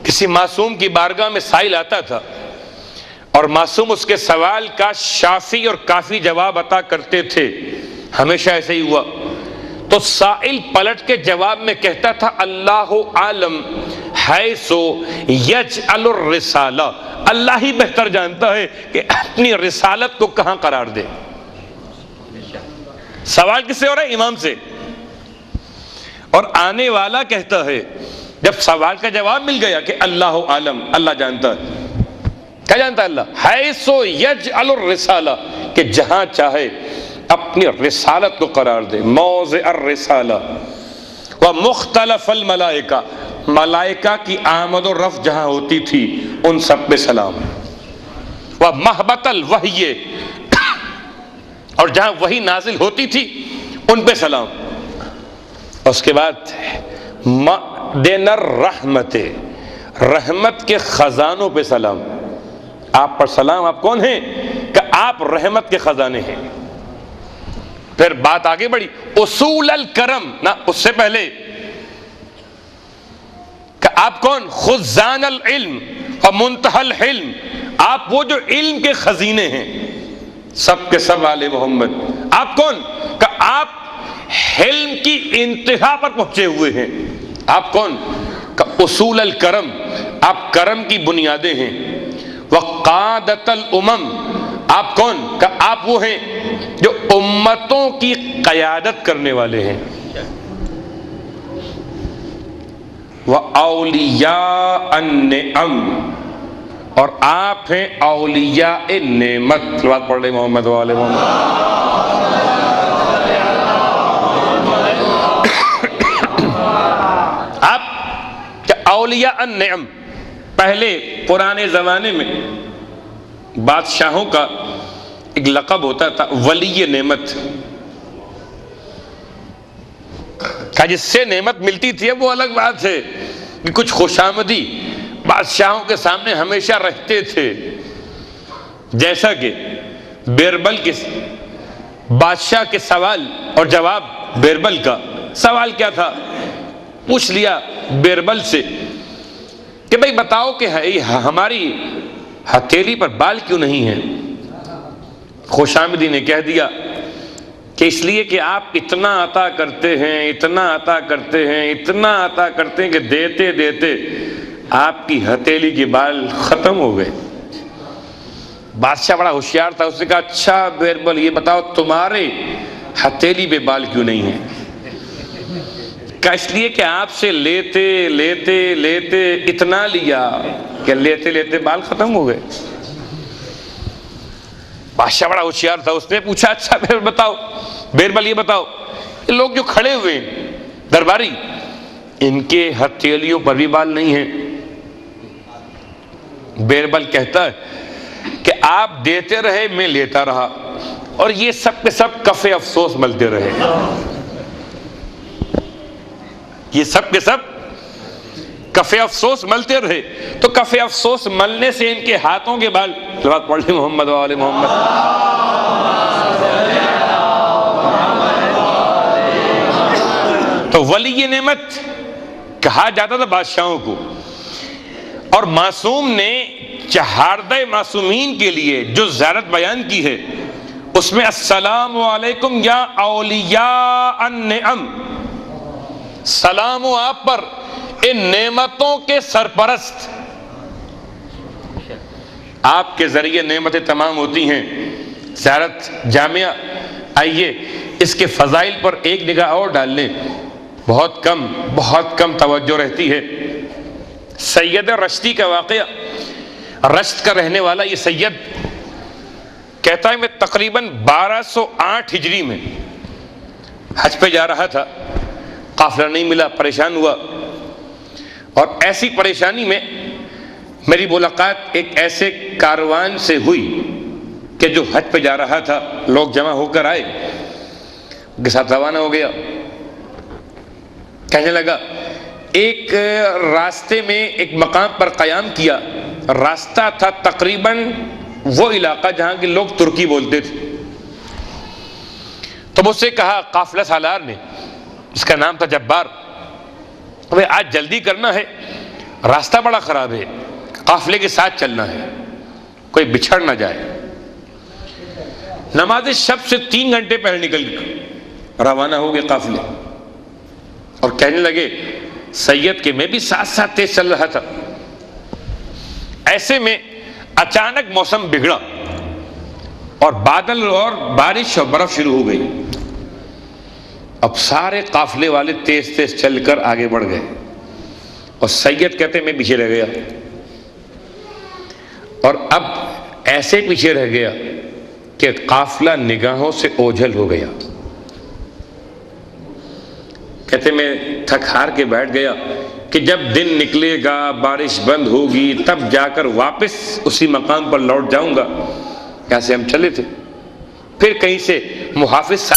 کسی معصوم کی بارگاہ میں سائل آتا تھا اور معصوم اس کے سوال کا شافی اور کافی جواب عطا کرتے تھے، ہمیشہ ایسے ہی ہوا، تو سائل پلٹ کے جواب میں کہتا تھا اللہ عالم حیث یجعل الرسالہ، اللہ ہی بہتر جانتا ہے کہ اپنی رسالت کو کہاں قرار دے۔ سوال کس سے ہو رہا ہے؟ امام سے، اور آنے والا کہتا ہے جب سوال کا جواب مل گیا کہ اللہ عالم، اللہ جانتا ہے۔ کیا جانتا ہے اللہ؟ حیث یجعل الرسالہ، کہ جہاں چاہے اپنی رسالت کو قرار دے۔ موضع الرسالہ ومختلف الملائکہ، ملائکہ کی آمد و رفع جہاں ہوتی تھی ان سب پہ سلام۔ ومہبط الوحی، اور جہاں وحی نازل ہوتی تھی ان پہ سلام۔ اس کے بعد معدن الرحمت، رحمت کے خزانوں پہ سلام۔ آپ پر سلام، آپ کون ہیں؟ کہ آپ رحمت کے خزانے ہیں۔ پھر بات آگے بڑھی، اصول الکرم، نہ اس سے پہلے کہ آپ کون؟ خزان العلم و منتہی الحلم، آپ وہ جو علم کے خزینے ہیں، سب کے سب آل محمد۔ آپ کون؟ کہ آپ حلم کی انتہا پر پہنچے ہوئے ہیں۔ آپ کون؟ کہ اصول الکرم، آپ کرم کی بنیادیں ہیں۔ وقادت الامم، آپ کون؟ کہ آپ وہ ہیں جو امتوں کی قیادت کرنے والے ہیں۔ وَأَوْلِيَاءَ النِّعَمِ، اور آپ ہیں اولیاء نعمت. بات پڑھ رہے محمد والے محمد. آپ اولیاء النعم، پہلے پرانے زمانے میں بادشاہوں کا ایک لقب ہوتا تھا ولی نعمت، کہ جس سے نعمت ملتی تھی. وہ الگ بات ہے کہ کچھ خوشامدی بادشاہوں کے سامنے ہمیشہ رہتے تھے، جیسا کہ بیربل کے بادشاہ کے سوال اور جواب. بیربل کا سوال کیا تھا؟ پوچھ لیا بیربل سے کہ بھئی بتاؤ کہ ہماری ہتھیلی پر بال کیوں نہیں ہے؟ خوشامدی نے کہہ دیا کہ اس لیے کہ آپ اتنا عطا کرتے ہیں، اتنا عطا کرتے ہیں، اتنا عطا کرتے ہیں کہ دیتے دیتے آپ کی ہتھیلی کے بال ختم ہو گئے. بادشاہ بڑا ہوشیار تھا، اس نے کہا اچھا بیربل یہ بتاؤ تمہارے ہتھیلی پہ بال کیوں نہیں ہیں؟ کہ اس لیے کہ آپ سے لیتے لیتے لیتے اتنا لیا کہ لیتے لیتے بال ختم ہو گئے. بادشاہ بڑا ہوشیار تھا، اس نے پوچھا اچھا بیربل یہ بتاؤ یہ لوگ جو کھڑے ہوئے ہیں درباری، ان کے ہتھیلیوں پر بھی بال نہیں ہیں؟ بیربل کہتا ہے کہ آپ دیتے رہے میں لیتا رہا، اور یہ سب کے سب کف افسوس ملتے رہے. یہ سب کے سب کف افسوس ملتے رہے. تو کف افسوس ملنے سے ان کے ہاتھوں کے بال، بات پڑھ لیں محمد وآل محمد. تو ولی نعمت کہا جاتا تھا بادشاہوں کو. اور معصوم نے چہاردہ معصومین کے لیے جو زیارت بیان کی ہے اس میں السلام علیکم یا اولیاء النعم، سلام ہو آپ پر ان نعمتوں کے سرپرست. آپ کے ذریعے نعمتیں تمام ہوتی ہیں. زیارت جامعہ، آئیے اس کے فضائل پر ایک نگاہ اور ڈال لیں. بہت کم توجہ رہتی ہے. سید رشتی کا واقعہ. رشت کا رہنے والا یہ سید کہتا ہے میں تقریباً 1208 ہجری میں حج پہ جا رہا تھا، قافلہ نہیں ملا، پریشان ہوا. اور ایسی پریشانی میں میری ملاقات ایک ایسے کاروان سے ہوئی کہ جو حج پہ جا رہا تھا. لوگ جمع ہو کر آئے، ان کے ساتھ روانہ ہو گیا. کہنے لگا ایک راستے میں ایک مقام پر قیام کیا. راستہ تھا تقریباً وہ علاقہ جہاں کے لوگ ترکی بولتے تھے. تو مجھ سے کہا قافلہ سالار نے، اس کا نام تھا جبار، آج جلدی کرنا ہے، راستہ بڑا خراب ہے، قافلے کے ساتھ چلنا ہے، کوئی بچھڑ نہ جائے. نماز شب سے 3 گھنٹے پہلے نکل روانہ ہو گئے قافلے. اور کہنے لگے سید کہ میں بھی ساتھ ساتھ تیز چل رہا تھا. ایسے میں اچانک موسم بگڑا اور بادل اور بارش اور برف شروع ہو گئی. اب سارے قافلے والے تیز تیز چل کر آگے بڑھ گئے اور سید کہتے میں پیچھے رہ گیا. اور اب ایسے پیچھے رہ گیا کہ قافلہ نگاہوں سے اوجھل ہو گیا. کہتے میں تھک ہار کے بیٹھ گیا کہ جب دن نکلے گا، بارش بند ہوگی، تب جا کر واپس اسی مقام پر لوٹ جاؤں گا جہاں سے ہم چلے تھے. پھر کہیں سے محافظ